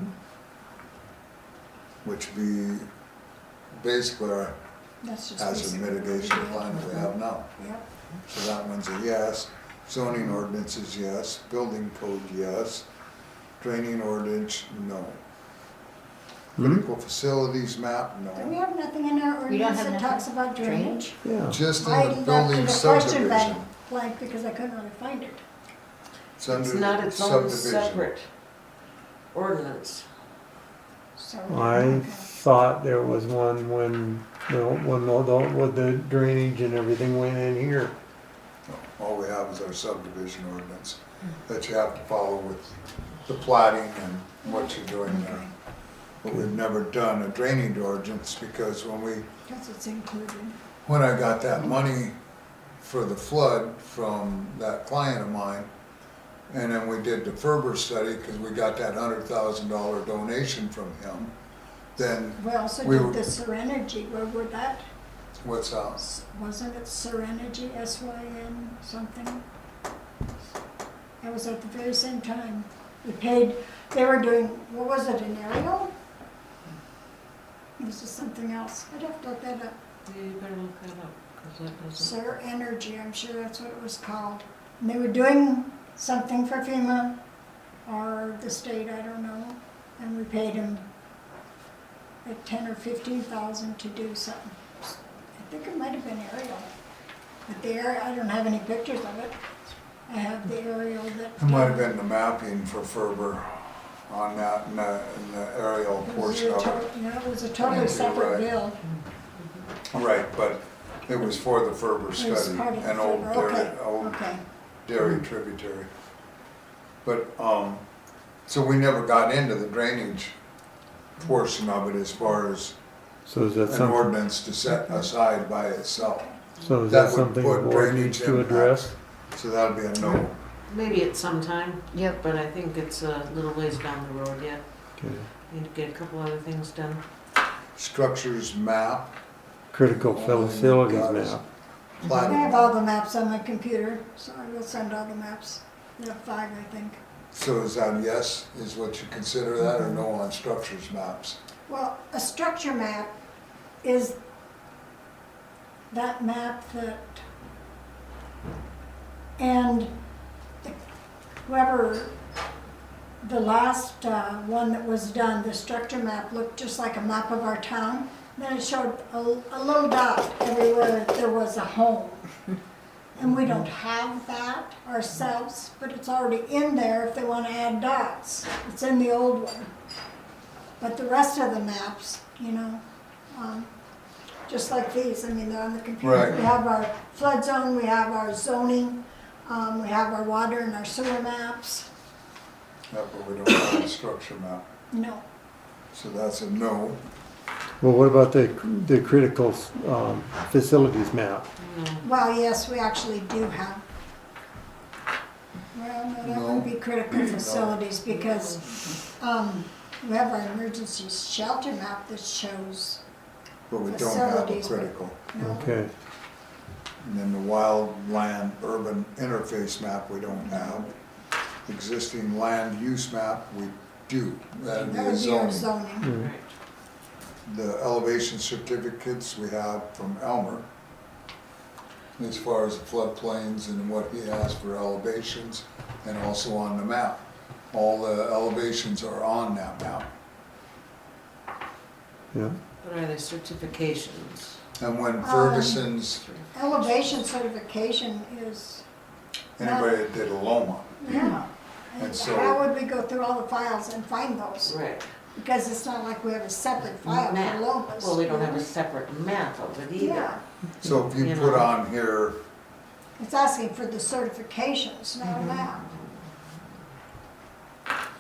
which be basically our that's just hazard basically what we mitigation did. plan that we have now. Yep, So that one's a yes. Zoning ordinance is yes. Building code, yes. Draining ordinance, no. Critical facilities map, do we no. have nothing in our We don't ordinance have that talks about drainage? Yeah. Just in I the left building it a question subdivision. blank because I couldn't really find it. It's under It's not its own subdivision. separate ordinance. So, I okay. thought there was one when the drainage and everything went in here. All we have is our subdivision ordinance that you have to follow with the plating and what you're doing there. But we've never done a drainage ordinance because Because it's included. when I got that money for the flood from that client of mine, and then we did the Ferber study, because we got that $100,000 donation from him, then, We also We did were- the Serenergy, where would that, what's that? wasn't it Serenergy, S-Y-N something? That was at the very same time. We paid, they were doing, what was it, an aerial? This is something else, I'd have to look that up. Yeah, you better look that up, because that doesn't. Serenergy, I'm sure that's what it was called. And they were doing something for FEMA, or the state, I don't know. And we paid him like 10 or 15,000 to do something. I think it might have been aerial. But the area, I don't have any pictures of it. I have the aerial that. It might have been the mapping for Ferber on that, in the aerial portion of it. Yeah, it was a totally You're separate right. bill. Right, but it was for the Ferber It was study, part of the an old Ferber. dairy, Okay, old okay. dairy tributary. But, so we never got into the drainage portion of it as far as So is that an something, ordinance to set aside by itself. so is that that would something the put board drainage needs to impact. address? So that'd be a no. Maybe at some time, Yep. but I think it's a little ways down the road yet. Okay. Need to get a couple other things done. Structures map, Critical Oh, facilities God. map. I platinum. have all the maps on my computer, so I will send all the maps. There are 5, I think. So is that yes, is what you consider that, or no on structures maps? Well, a structure map is that map that, and whoever, the last one that was done, the structure map looked just like a map of our town. Then it showed a little dot everywhere there was a home. And we don't have that ourselves, but it's already in there if they want to add dots. It's in the old one. But the rest of the maps, you know, just like these, I mean, they're on the computer. Right. We have our flood zone, we have our zoning, we have our water and our sewer maps. Yeah, but we don't have a structure map, No, so that's a no. Well, what about the critical, facilities map? well, yes, we actually do have. Well, no, that wouldn't be critical facilities because we have our emergency shelter map that shows, But we don't have a Facilities, but- critical. no. Okay, And then the wildland urban interface map, we don't have. Existing land use map, we do. That'd be That a would be our zoning. zoning. Right. The elevation certificates we have from Elmer, as far as the floodplains and what he has for elevations, and also on the map. All the elevations are on that map. yeah. What are they, certifications? And when Ferguson's, Elevation certification is, anybody that did a Loma, yeah. And so- How would we go through all the files and find those? Right. Because it's not like we have a separate file Map. for Lomas. Well, we don't have a separate map of it either. Yeah, so if you You put know. on here, it's asking for the certifications, not Mm-hmm. a map.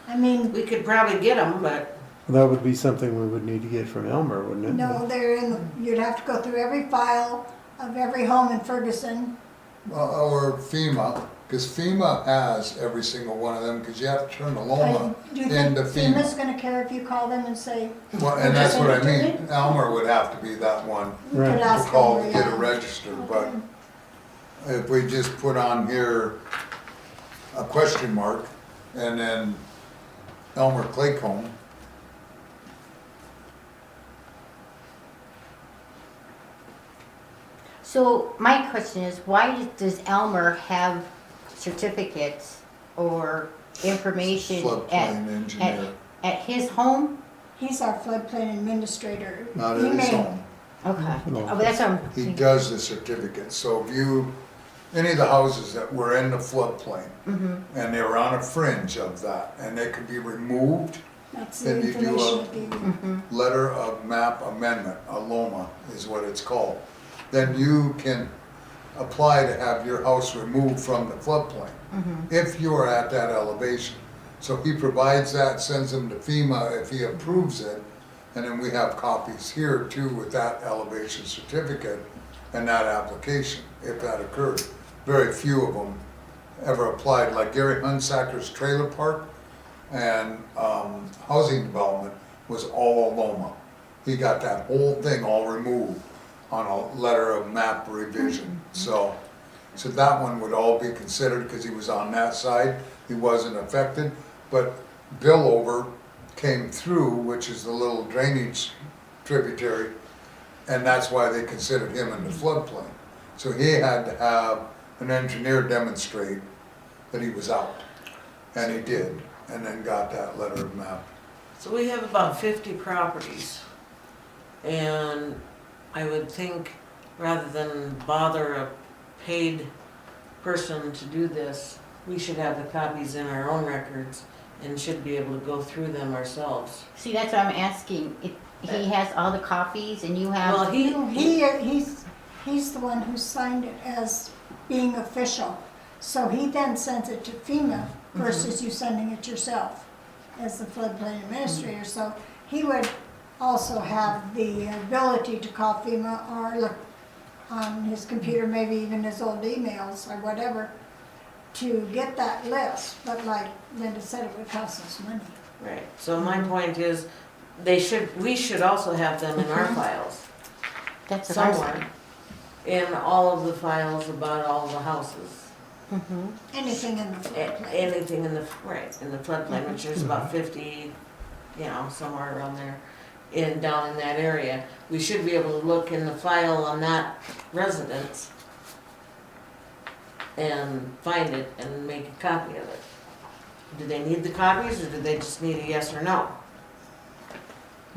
I mean, We could probably get them, but That would be something we would need to get from Elmer, wouldn't it? no, they're in, you'd have to go through every file of every home in Ferguson. or FEMA, because FEMA has every single one of them, because you have to turn the Loma Do you think into FEMA's FEMA. gonna care if you call them and say, Well, and that's what I Send it to mean, Elmer would have to be that one we could Right. to ask call them, to get it yeah. registered, but Okay. if we just put on here a question mark, and then Elmer Claycomb, So my question is, why does Elmer have certificates or information floodplain engineer, at his home? He's our floodplain administrator. not He at his may- home. Okay, No. oh, that's what I'm He thinking. does the certificate, so if you, any of the houses that were in the floodplain, and they were on a fringe of that, and they could be removed, That's the Then you do information a- it gave you. Mm-hmm. letter of map amendment, a LOMA is what it's called, then you can apply to have your house removed from the floodplain, if you are at that elevation. So he provides that, sends them to FEMA if he approves it, and then we have copies here too with that elevation certificate and that application, if that occurred. Very few of them ever applied, like Gary Hunsacker's trailer park and housing development was all Loma. He got that whole thing all removed on a letter of map revision. So that one would all be considered because he was on that side. He wasn't affected, but Bill over came through, which is the little drainage tributary, and that's why they considered him in the floodplain. So he had to have an engineer demonstrate that he was out, and he did. and then got that letter of map. So we have about 50 properties. And I would think rather than bother a paid person to do this, we should have the copies in our own records and should be able to go through them ourselves. See, that's what I'm asking. If he has all the copies and you have. Well, He's the one who signed it as being official. So he then sends it to FEMA versus you sending it yourself as the floodplain administrator. So he would also have the ability to call FEMA or look on his computer, maybe even his old emails or whatever, to get that list. But like Linda said, it would cost us money. Right. So my point is, we should also have them in our files That's what I'm somewhere. In all of the files about all the houses. saying. Anything in the floodplain. Anything in the floodplain, which there's about 50, somewhere around there, down in that area. We should be able to look in the file on that residence and find it and make a copy of it. Do they need the copies, or do they just need a yes or no?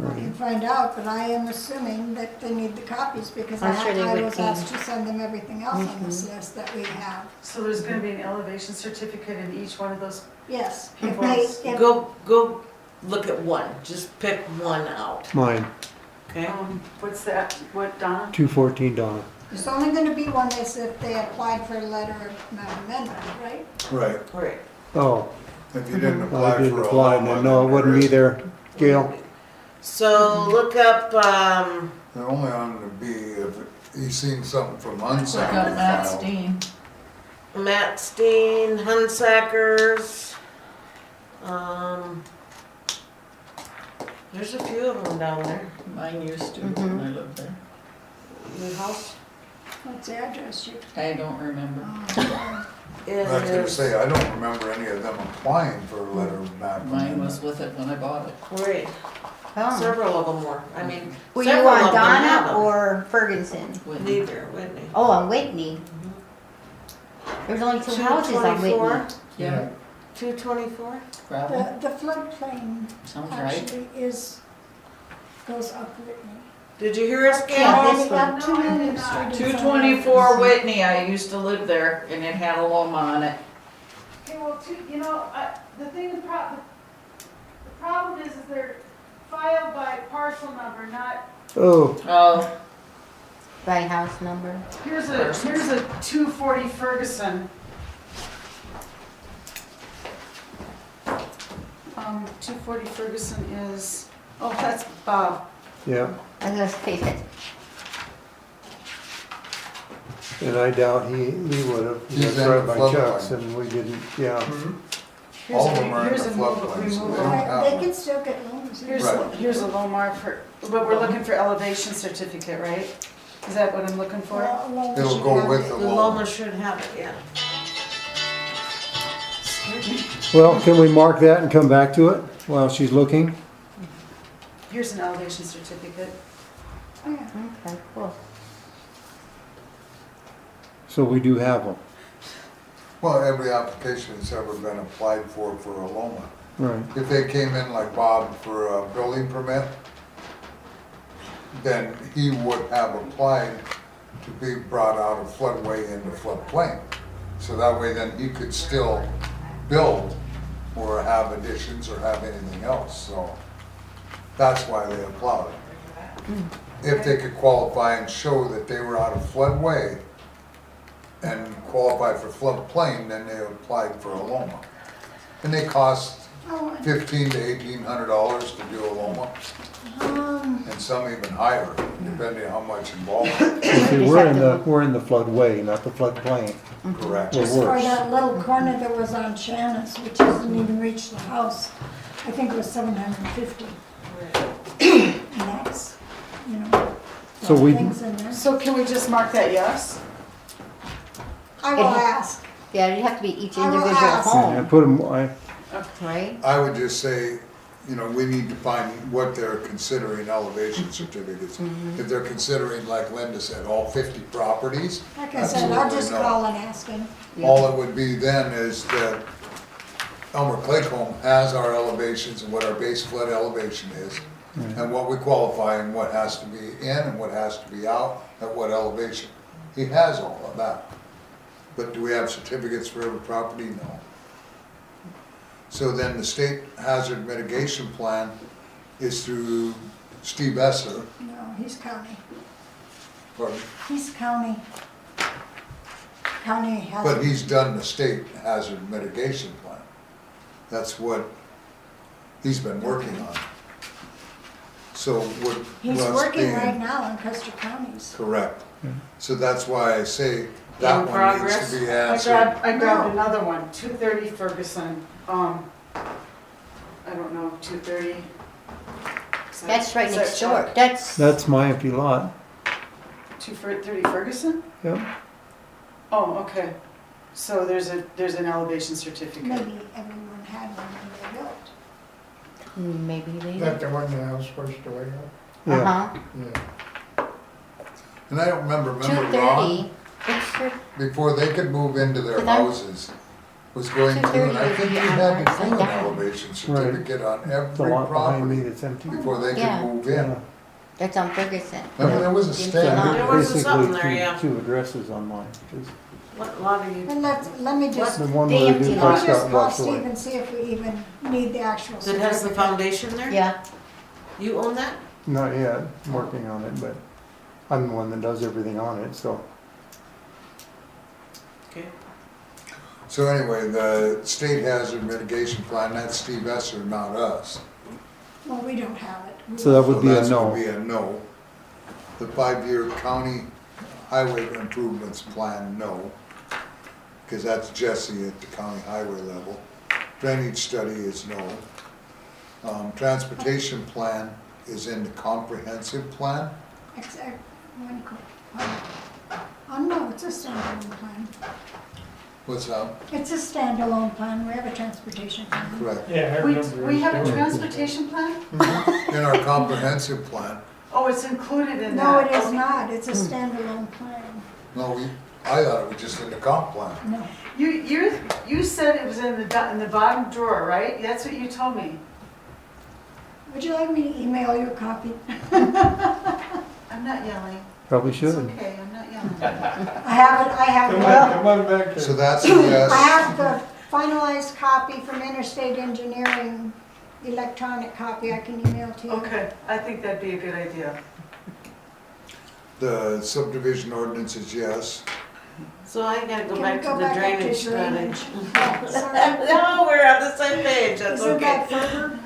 I can find out, but I am assuming that they need the copies because I'm sure they I would was be. asked to send them everything else on this list that we have. So there's gonna be an elevation certificate in each one of those. Yes. If People's- they, if, Go look at one. Just pick one out, Mine, okay? What's that, what, Donna? 214 Donna. there's only gonna be one that's if they applied for a letter of amendment, right? Right, Great. Oh, if you didn't well, apply I didn't for a apply, loan, then no, it wouldn't be there, Gail. So look up, They're only on the B if he's seen something from Look up unsigned Matt file. Steen. Matt Steen, Hunsackers. There's a few of them down there. Mine used to when I lived there. New house. What's the address? I don't remember. It I was gonna is- say, I don't remember any of them applying for a letter of map. Mine was with it when I bought it. Great. Oh. Several of them were. I mean, Were you several on of them have Donna them. or Ferguson? Whitney. Neither, Whitney. Oh, on Whitney. There's only two houses on 224? Whitney. Yeah, 224? gravel. The floodplain Sounds right. actually goes up Whitney. Did you hear us, Gail? Yeah, this And up one. to Union Street. and 224 Whitney, I used to live there, and it had a Loma on it. Okay, well, the problem is they're filed by parcel number, not, Oh, Oh, By house number. here's a 240 Ferguson. 240 Ferguson is, oh, that's Bob. yeah, I was gonna say that. and I doubt he would have. He's That's in right the by floodplain. Chuck's and we didn't, yeah. Here's All of a- them are in here's the a floodplain, so removal. they don't have They one. can still get loans. Here's, Right. here's a Lomar, but we're looking for elevation certificate, right? Is that what I'm looking for? Well, It'll go with the The loan. Loma should have it, yeah. Well, can we mark that and come back to it while she's looking? Here's an elevation certificate. Okay, cool. So we do have them, Well, every application that's ever been applied for a Loma. right. If they came in like Bob for a building permit, then he would have applied to be brought out of floodway into floodplain. So that way then he could still build or have additions or have anything else, so that's why they applied. If they could qualify and show that they were out of floodway and qualified for floodplain, then they applied for a Loma. And they cost Oh, $1,500 to $1,800 to do a Loma, and some even higher, depending on how much involved. See, we're in the floodway, not the floodplain. Correct. We're Just for worse. that little corner that was on Shannon's, which doesn't even reach the house, I think it was 750. And that's, So we, things in there. So can we just mark that yes? I will ask. Yeah, you have to be each I will individual ask. I home, put them, right? I would just say, we need to find what they're considering elevation certificates. If they're considering, like Linda said, all 50 properties, Like I said, I'll absolutely just no. call and ask him. All it would be then is that Elmer Claycomb has our elevations and what our base flood elevation is, and what we qualify and what has to be in and what has to be out at what elevation. He has all of that. But do we have certificates for every property? No. So then the state hazard mitigation plan is through Steve Esser, No, he's county. pardon, He's county. County has. but he's done the state hazard mitigation plan. That's what he's been working on. So what He's what's working being- right now in Custer counties. Correct. So that's why I say that In one progress? needs to be I answered. grabbed No. another one, 230 Ferguson, I don't know, 230. That's right Is next that door. Chuck? That's my empty lot. 230 Ferguson? Yep. Oh, okay. So there's an elevation certificate. Maybe everyone had one when they built. Maybe they. That the one that I was supposed to wait on? Yeah. Uh-huh. Yeah. And I don't remember Ron, 230. It's for, before they could move into their But I'm- houses, was going through, and I 230 think would you be had to upside do an down. elevation certificate on The every lot behind me property that's empty. before they Yeah. could move Yeah. in. that's on Ferguson. Remember, there was a Empty standard. lot. There was Basically, something there, yeah. two addresses on mine. 'Cause What lot are you? And let me just, the one The where empty the lot. trucks just got call washed Steve away. and see if we even need the actual That has the certificate. foundation there? Yeah. You own that? Not yet, I'm working on it, but I'm the one that does everything on it, so. Okay. So anyway, the state hazard mitigation plan, that's Steve Esser, not us. Well, we don't have it. So that would be a that's no. would be a no. The 5-year county highway improvements plan, no. Because that's Jesse at the county highway level. Drainage study is no. Transportation plan is in the comprehensive plan. Exact, oh no, it's a standalone plan. What's that? It's a standalone plan, we have a transportation plan. Correct. Yeah, I We remember. we have a doing it. transportation plan? In our comprehensive plan, Oh, it's included in that? No, it is Okay. not, it's a standalone plan, no, I thought it was just in the comp plan. no. You said it was in the bottom drawer, right? That's what you told me. Would you like me to email you a copy? I'm not yelling. Probably It's should. okay, I'm not yelling. I have, Come on back So to, that's a I yes. have the finalized copy from Interstate Engineering, electronic copy I can email to you. Okay, I think that'd be a good idea. The subdivision ordinance is yes. So I gotta go Can we back to go the back up to drainage drainage? study. Oh, sorry. No, we're on the same page, that's Isn't that okay. Ferber?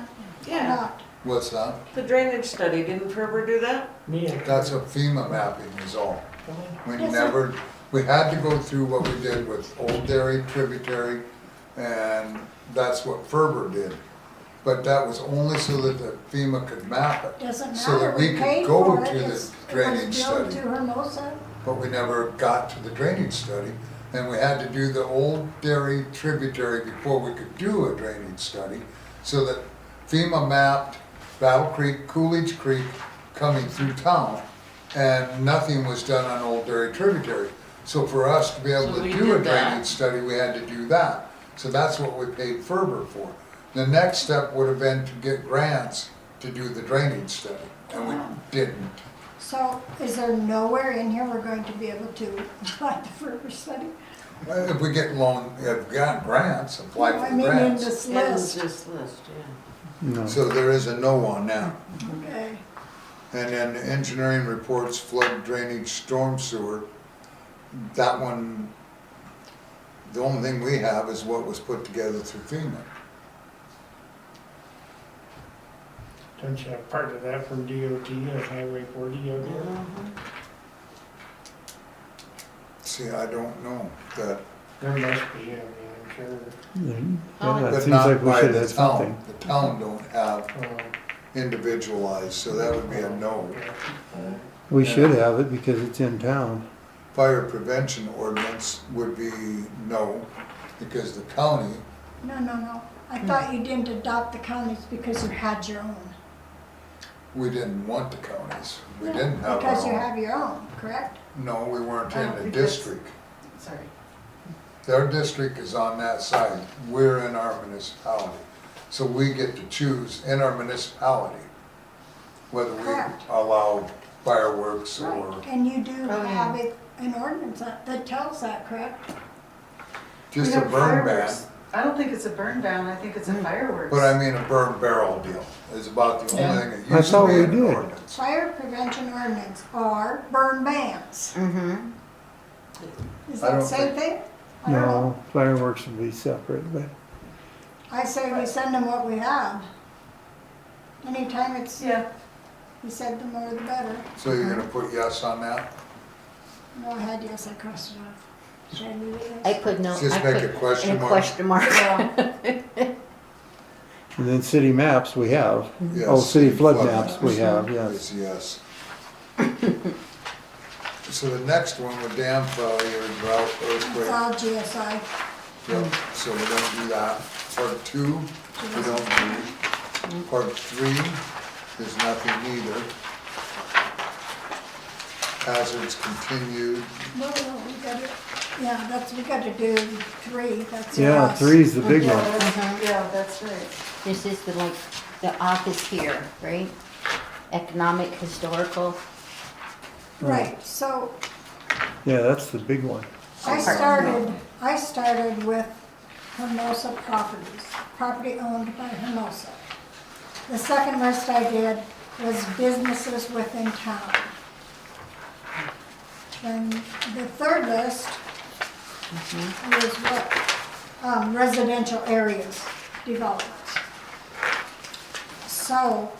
Yeah, Not. What's that? the drainage study, didn't Ferber do that? me and. That's a FEMA mapping is all. We Yes, never, we had to go through what we did with Old Dairy, Tributary, and that's what Ferber did. But that was only so that the FEMA could map it. Doesn't So matter, that we we could paid go for it, to the it drainage was billed to study. Hermosa. But we never got to the drainage study. And we had to do the Old Dairy Tributary before we could do a drainage study. So that FEMA mapped Battle Creek, Coolidge Creek coming through town. And nothing was done on Old Dairy Tributary. So for us to be able So to we do a did that. drainage study, we had to do that. So that's what we paid Ferber for. The next step would have been to get grants to do the drainage study, and we didn't. So is there nowhere in here we're going to be able to apply the Ferber study? If we get if we got grants, apply I for mean, in grants. this In list, this list, yeah. No. So there is a no on that. okay. And then the engineering reports, flood drainage, storm sewer, that one, the only thing we have is what was put together through FEMA. Don't you have part of that from DOT or Highway 40 out there? Mhm. See, I don't know that, There must be, I mean, I'm sure. Yeah, it but seems not like we by should the have something. town. The town don't have Oh, individualized, so that would be a no. okay. We should have it because it's in town. Fire prevention ordinance would be no, because the county, No. I thought you didn't adopt the counties because you had your own. we didn't want the counties. We No, didn't have our Because you own. have your own, correct? No, we weren't I in don't the think that's- district. Sorry. their district is on that side, we're in our municipality. So we get to choose in our municipality whether we Correct. allow fireworks or, Right, and you do Oh, yeah. have an ordinance that tells that, correct? just We a have burn ban. fireworks. I don't think it's a burn ban, I think it's a fireworks. But I mean, a burn barrel deal is about the only thing that I used to thought be we in an did. ordinance. Fire prevention ordinance or burn bans. Mm-hmm. Is I that the don't same thing? I don't know. No, fireworks would be separate, but I say we send them what we have. Anytime it's, Yeah, we said the more the better. So you're gonna put yes on that? No, I had yes, I crossed it off. Should I leave it I yes? put no, Just I make put a question a mark. question mark. yeah. and then city maps we have. Yes. Oh, city flood maps we have, It's yes. yes. So the next one with dam failure, drought, It's earthquake. all GSI. Yep, so we don't do that. Part two, we don't do. Part three, there's nothing either. Hazards continued. No, we gotta, yeah, we gotta do 3, that's Yeah, us. 3's the big Yeah, one. that's- Yeah, that's right. This is the, like, the office here, right? Economic, historical. Right, so Yeah, that's the big one. I started with Hermosa Properties, property owned by Hermosa. The second list I did was businesses within town. Then the third list was what, residential areas, developments. So,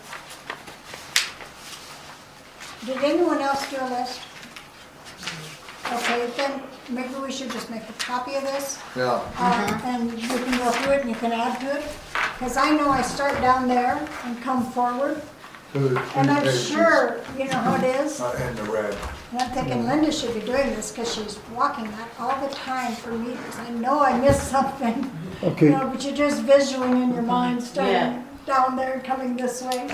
did anyone else do a list? Okay, then maybe we should just make a copy of this. Yeah, And you can go through it and you can add to it. Because I know I start down there and come forward, so the and three I'm pages, sure you know how it is. in the red. And I'm thinking Linda should be doing this because she's walking that all the time for meetings. I know I missed something, you Okay, know, but you're just visualing in your mind, Yeah. starting down there and coming this way.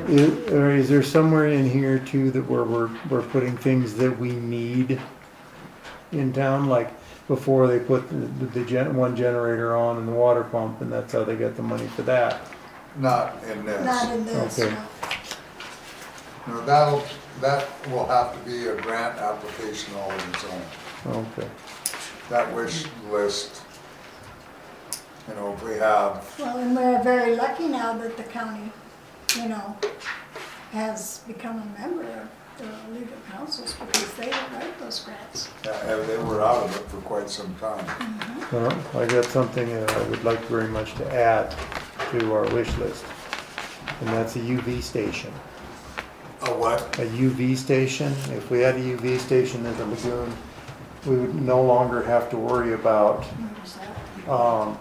is there somewhere in here too that where we're putting things that we need in town, like before they put one generator on and the water pump, and that's how they get the money for that? Not in this. Not in this, Okay. no. No, that will have to be a grant application all on its own. Okay, That wish list, you know, if we have, Well, and we're very lucky now that the county, you know, has become a member of the legal councils because they write those grants. they were out of it for quite some time. well, I got something that I would like very much to add to our wish list, and that's a UV station. A what? A UV station, if we had a UV station at the lagoon, we would no longer have to worry about Notice that.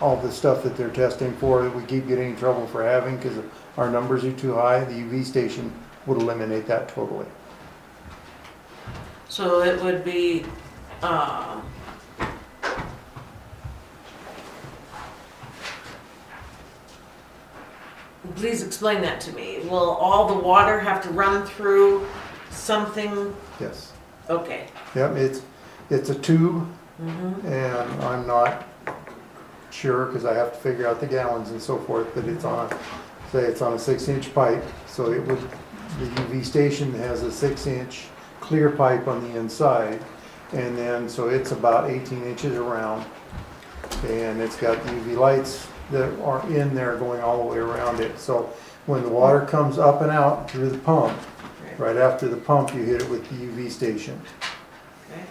all the stuff that they're testing for that we keep getting in trouble for having because our numbers are too high. The UV station would eliminate that totally. So it would be, please explain that to me. Will all the water have to run through something? Yes. Okay. Yep, it's a tube, Mhm. and I'm not sure because I have to figure out the gallons and so forth, but it's on, say it's on a 6-inch pipe, so it would, the UV station has a 6-inch clear pipe on the inside, and then, so it's about 18 inches around, and it's got the UV lights that are in there going all the way around it, so when the water comes up and out through the pump, right after the pump, you hit it with the UV station. Okay.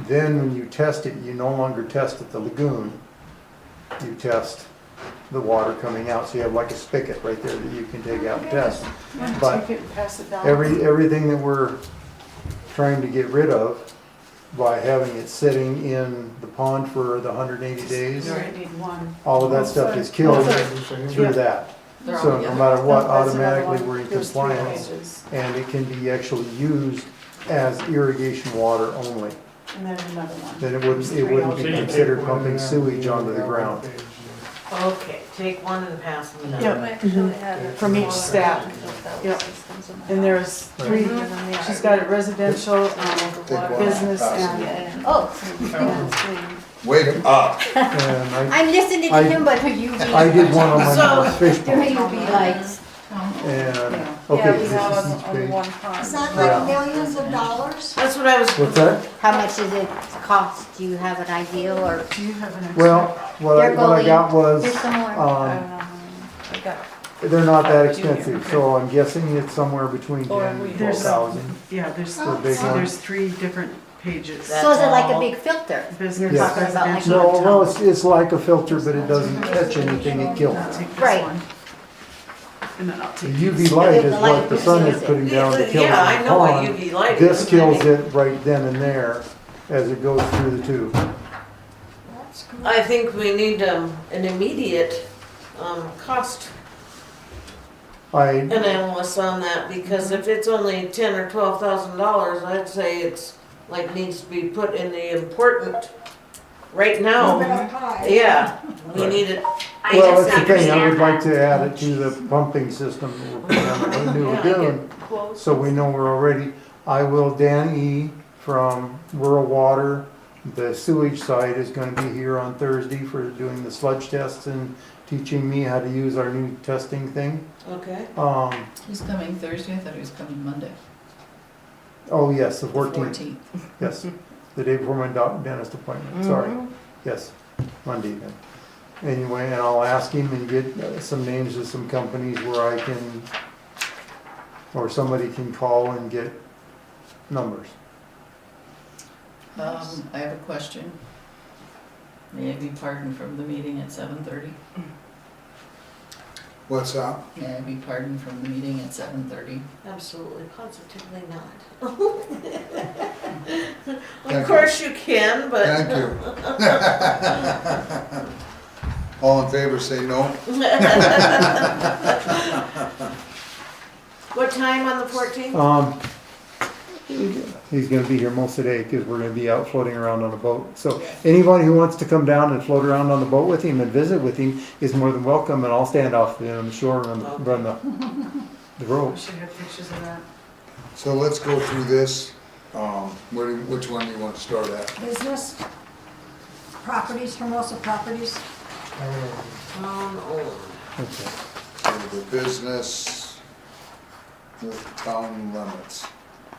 Then when you test it, you no longer test at the lagoon, you test the water coming out, so you have like a spigot right there that you can take out and test. Want to But take it and pass it down? everything that we're trying to get rid of by having it sitting in the pond for the 180 days, You only need one. all of that stuff is killed through that. They're all So no together. matter what, No, that's another automatically one. we're in There's 3 compliance, pages. and it can be actually used as irrigation water only. And then another one. Then it wouldn't be considered pumping sewage onto the ground. Okay, take one and pass them down. Yep. Actually had it From each smaller. stack. Yep. systems in the And there's Right. three, And then they she's are- got it residential, Take one business pass it. and, Yeah. Oh, Wake up. And I'm listening to I- him, but her UV. I did one on my So- mom's fish Her pond. UV lights. And, Yeah. okay, Yeah, we this have is on each page. one pond. Is that Yeah. like millions of dollars? That's what I was. What's that? How much does it cost? Do you have an idea or? do you have an extra? Well, what I They're got was, Here's some more. I um, don't know how many. I got they're not that Junior, expensive, so I'm guessing it's somewhere between Or 10 we- and There's 12,000. Yeah, there's, Oh, big see, one. there's three different pages. That- So is it like a all. big filter? Business, Yeah. residential. No, and well, town. it's like a filter, but it doesn't catch anything, it kills I'll it. take this Right. one. And then I'll The take UV these. light is The light what the sun is kills it. putting down to kill it in Yeah, I the know what pond. UV light is. This kills it right then and there as it goes through the tube. That's cool. I think we need an immediate cost I, analysis on that, because if it's only $10,000 or $12,000, I'd say it's like needs to be put in the important, right Move it now. up high. Yeah, we Right. need it. well, that's the thing, I would like to add it to the pumping system that we're new Yeah, I doing, close. so we know we're already, I will, Dan E. from Rural Water, the sewage side is gonna be here on Thursday for doing the sludge tests and teaching me how to use our new testing thing. Okay. He's coming Thursday, I thought he was coming Monday. Oh, yes, the 14th, 14th. yes, the day before my dentist appointment, sorry, yes, Monday then. Anyway, and I'll ask him and get some names of some companies where I can, or somebody can call and get numbers. I have a question. May I be pardoned from the meeting at 7:30? What's that? May I be pardoned from the meeting at 7:30? Absolutely, positively not. Thank Of course you can, but. Thank you. All in favor, say no. What time on the 14th? He's gonna be here most of the day, cause we're gonna be out floating around on a boat. So anybody who wants to come down and float around on the boat with him and visit with him is more than welcome, and I'll stand off the shore and run the We ropes. should have pictures of that. So let's go through this. Which one do you want to start at? Business, properties, Hermosa properties. Okay. So the business with town limits,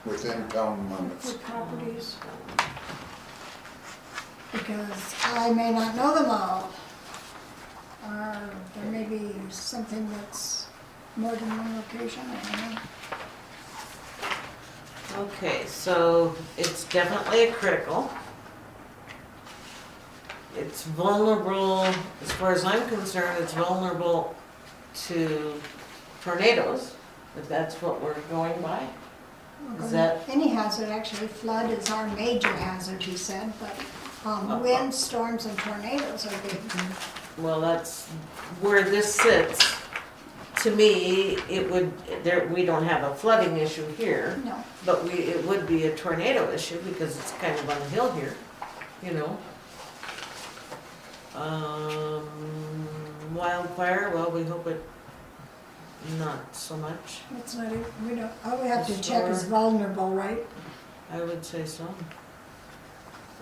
within town limits. For properties. Because I may not know them all. Or there may be something that's more than one location, I don't know. Okay, so it's definitely a critical. It's vulnerable, as far as I'm concerned, it's vulnerable to tornadoes, if that's what we're going by. Is that- Any hazard, actually, flood is our major hazard, he said, but wind, storms, and tornadoes are big. Well, that's where this sits. To me, it would, we don't have a flooding issue here, No, but it would be a tornado issue because it's kind of on the hill here, you know. Wildfire, well, we hope it, not so much, it's not, we don't, all we have to check is vulnerable, right? I would say so.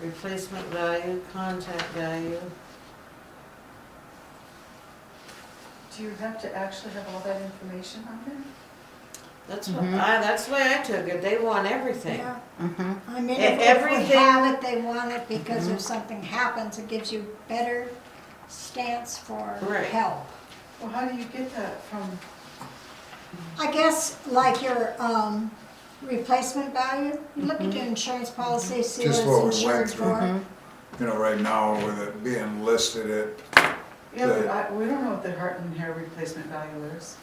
Replacement value, contact value. Do you have to actually have all that information on there? That's what, Mhm. that's the way I took it, they want everything. Yeah, Mm-hmm. I mean, E- if we everything- have it, they want it, because if something happens, it gives you better stance for Right. help. Well, how do you get that from, I guess, like your, replacement value, you look at your insurance policy, see Just what what it's we went insured through. for. You know, right now with it being listed at, yeah, but we don't know what the heart and hair replacement value is.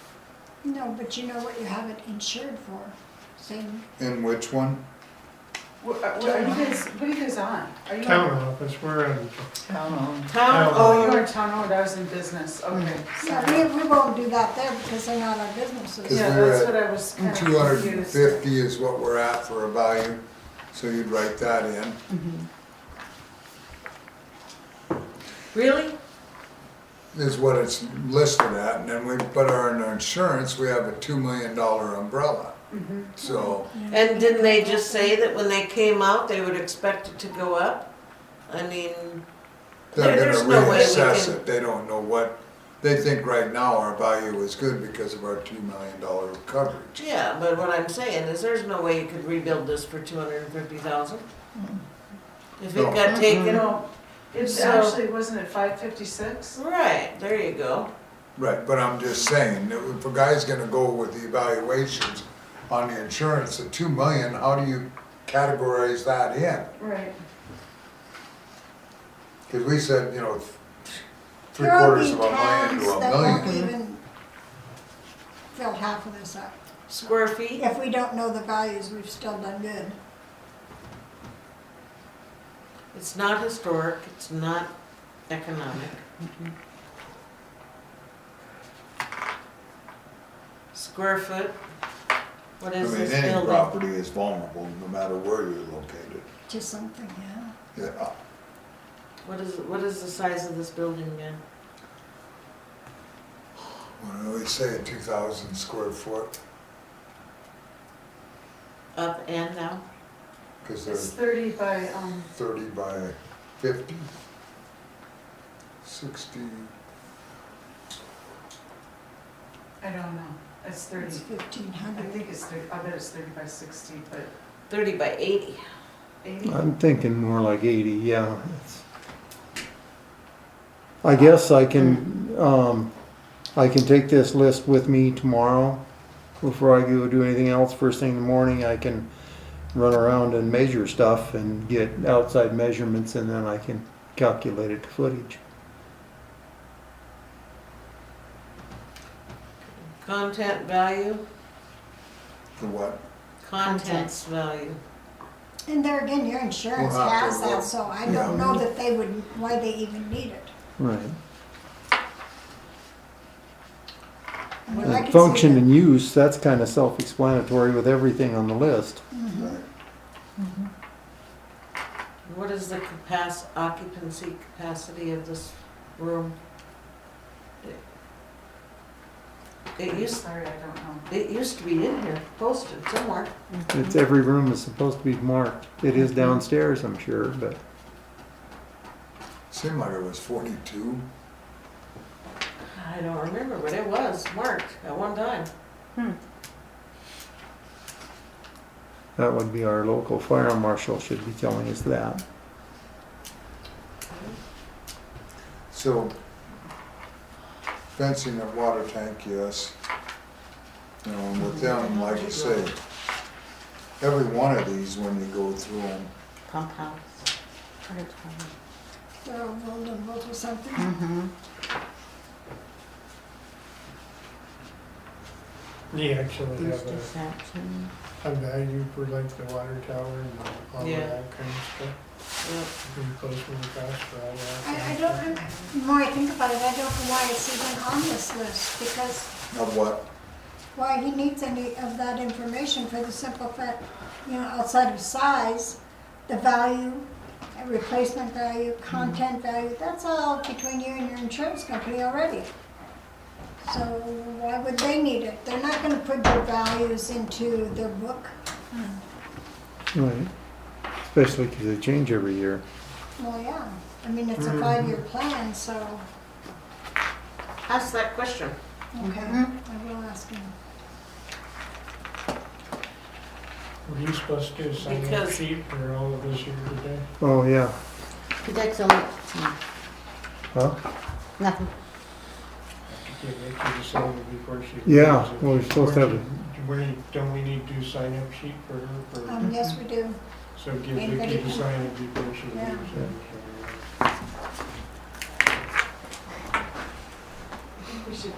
No, but you know what you have it insured for, same, in which one? What are you guys, what are you guys on? Are you Town on? office, we're in Town owned. Town Oh, you're owned, in town owned, I was in business, okay. yeah, sorry. we won't do that there because they're not our businesses. Because Yeah, we're that's at what I was kind of 250 is what we're at for a value, so you'd write that in. really? is what it's listed at, and then we put our, in our insurance, we have a $2 million umbrella. So, And didn't they just say that when they came out, they would expect it to go up? I mean, they're there's gonna no way we reassess can. it, they don't know what, they think right now our value is good because of our $2 million coverage. Yeah, but what I'm saying is there's no way you could rebuild this for 250,000. If it No. got taken, No, it's So- actually, wasn't it 556? right, there you go. Right, but I'm just saying, that if a guy's gonna go with the evaluations on the insurance at 2 million, how do you categorize that in? Right. Cause we said, you know, three There'll quarters be of a million towns to a that won't million. even fill half of this up. Square feet? If we don't know the values, we've still done good. It's not historic, it's not economic. Square foot, what I is mean, this any building? property is vulnerable, no matter where you're located. To something, yeah. Yeah, What is the size of this building again? what do we say, 2,000 square foot? Up and down? Cause It's they're 30 by, 30 by 50, 60, I don't know, it's 30. It's I 1,500. think it's 30, I bet it's 30 by 60, but 30 by 80. 80? I'm thinking more like 80, yeah. I guess I can take this list with me tomorrow before I go do anything else. First thing in the morning, I can run around and measure stuff and get outside measurements, and then I can calculate it to footage. Content value? the what? Contents value. And there again, your insurance We'll have to has that, look. so I don't know that they would, why they even need it. Right. I mean, I could see Function that- and use, that's kind of self-explanatory with everything on the list. Mhm. Right. What is the occupancy capacity of this room? Sorry, I don't know. It used to be in here, posted somewhere. It's every room is supposed to be marked. It is downstairs, I'm sure, but Seemed like it was 42. I don't remember, but it was marked at one time. that would be our local fire marshal should be telling us that. So, fencing at water tank, yes. You know, and with them, like you say, every one of these, when you go through them, Pump house. They're all vulnerable to something. Mm-hmm. You actually These have deception. a value for like the water tower and all of Yeah. that kind of stuff. Replacement cost for all that. I don't know, the more I think about it, I don't know why it's even on this list, because of what? why he needs any of that information for the simple fact, you know, outside of size, the value, replacement value, content value, that's all between you and your insurance company already. So why would they need it? They're not gonna put your values into their book. Right. Especially because they change every year. Well, yeah, I mean, it's a 5-year plan, so, Ask that question. okay, I will ask him. Were you supposed to sign a Because- sheet for all of this here today? Oh, yeah. That's only, Huh? nothing. Yeah, make you to sign it before she. Yeah, leaves it. well, we're supposed to have it. Don't we need to sign up sheet for her for, Yes, we do. so give Anybody Vicky to can- sign it before she Yeah. leaves? I think we should,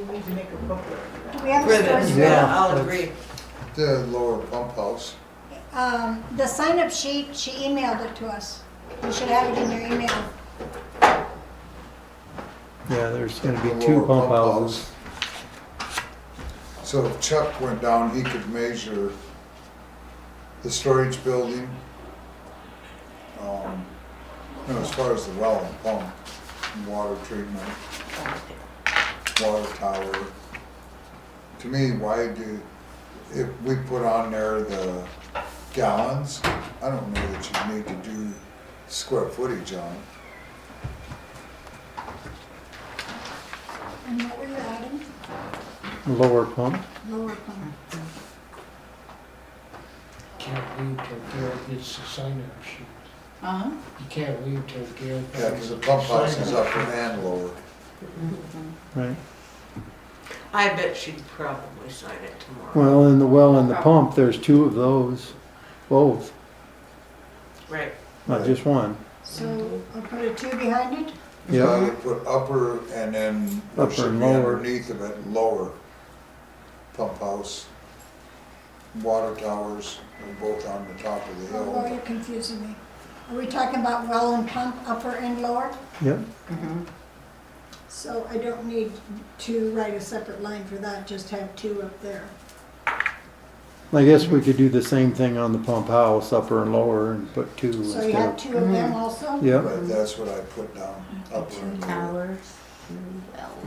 we need to make a booklet for Do that. we have For a this, storage Yeah. yeah, I'll that's- agree. The lower pump house. The sign-up sheet, she emailed it to us. You should have it in your email. Yeah, there's gonna be the 2 lower pump houses. house. So if Chuck went down, he could measure the storage building, you know, as far as the well and pump. water treatment, water tower. To me, why do, if we put on there the gallons, I don't know that you need to do square footage on it. And what were you adding? Lower pump. Lower pump. Can't wait till Gail gets the sign-up sheet. Uh-huh. You can't wait till Gail. Yeah, because the pump house is upper and lower. Right. I bet she'd probably sign it tomorrow. Well, in the well and the pump, there's two of those, both, Right. not just one. So I'll put a 2 behind it? So I Yeah, would put upper and then there Upper should and be lower. underneath of it, lower. Pump house, water towers, are both on the top of the Oh, well, hill. you're confusing me. Are we talking about well and pump, upper and lower? yep, So I don't need to write a separate line for that, just have 2 up there. I guess we could do the same thing on the pump house, upper and lower, and put two So you instead have of, 2 of them also? yep, Right, that's what I put down, upper Two and lower. towers,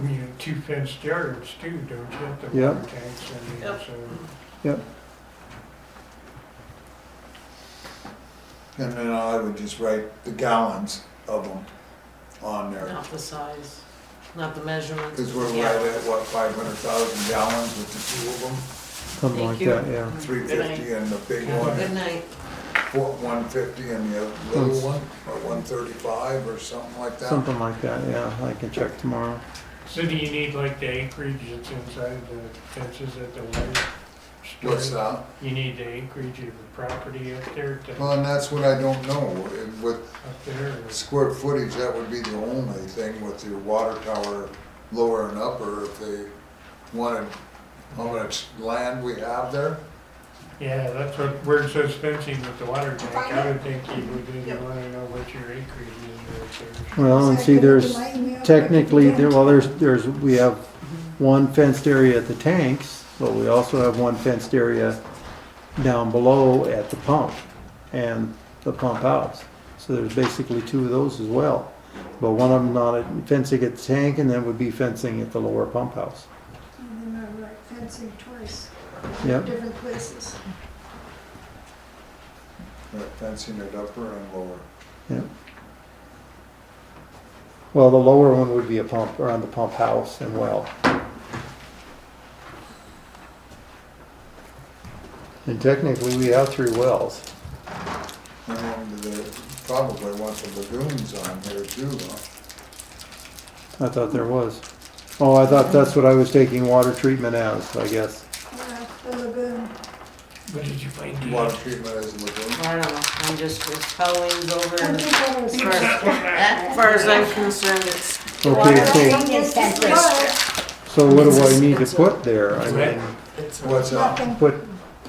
You have 2 fenced yards too, don't you, at the Yep. water tanks and Yep. so. yep, And then I would just write the gallons of them on there. Not the size, not the measurements. Because we're Yeah. right at, what, 500,000 gallons with the 2 of them? something Thank like you. that, yeah. 350 and the big Good one, Good night. 150 and the little one, or 135 or something like that. Something like that, yeah, I can check tomorrow. So do you need like the acreage that's inside the fences at the water store? What's that? You need the acreage of the property up there to, Well, and that's what I don't know. With up there? or- square footage, that would be the only thing with your water tower, lower and upper, if they wanted how much land we have there. Yeah, that's what, where it says fencing with the water tank, I would think you would wanna know what your acreage is right there. Well, and So see, could you there's, enlighten me on what technically, you did? we have one fenced area at the tanks, but we also have one fenced area down below at the pump and the pump house. So there's basically 2 of those as well. But one of them not fencing at the tank, and then would be fencing at the lower pump house. And then I write fencing twice, Yep, different places. Right, fencing it upper and lower. yep. Well, the lower one would be a pump, around the pump house and well. And technically, we have 3 wells. And then probably want the lagoons on here too, huh? I thought there was. Oh, I thought that's what I was taking water treatment as, I guess. Yeah, the lagoon. What did you find? Dee? Water treatment as a lagoon. I don't know, I'm just, it's Halloween's over I and think that was. as far as I'm concerned, it's. Okay, so, Treatment center. so what do I need to put there? I mean, It's What's that? Nothing. put,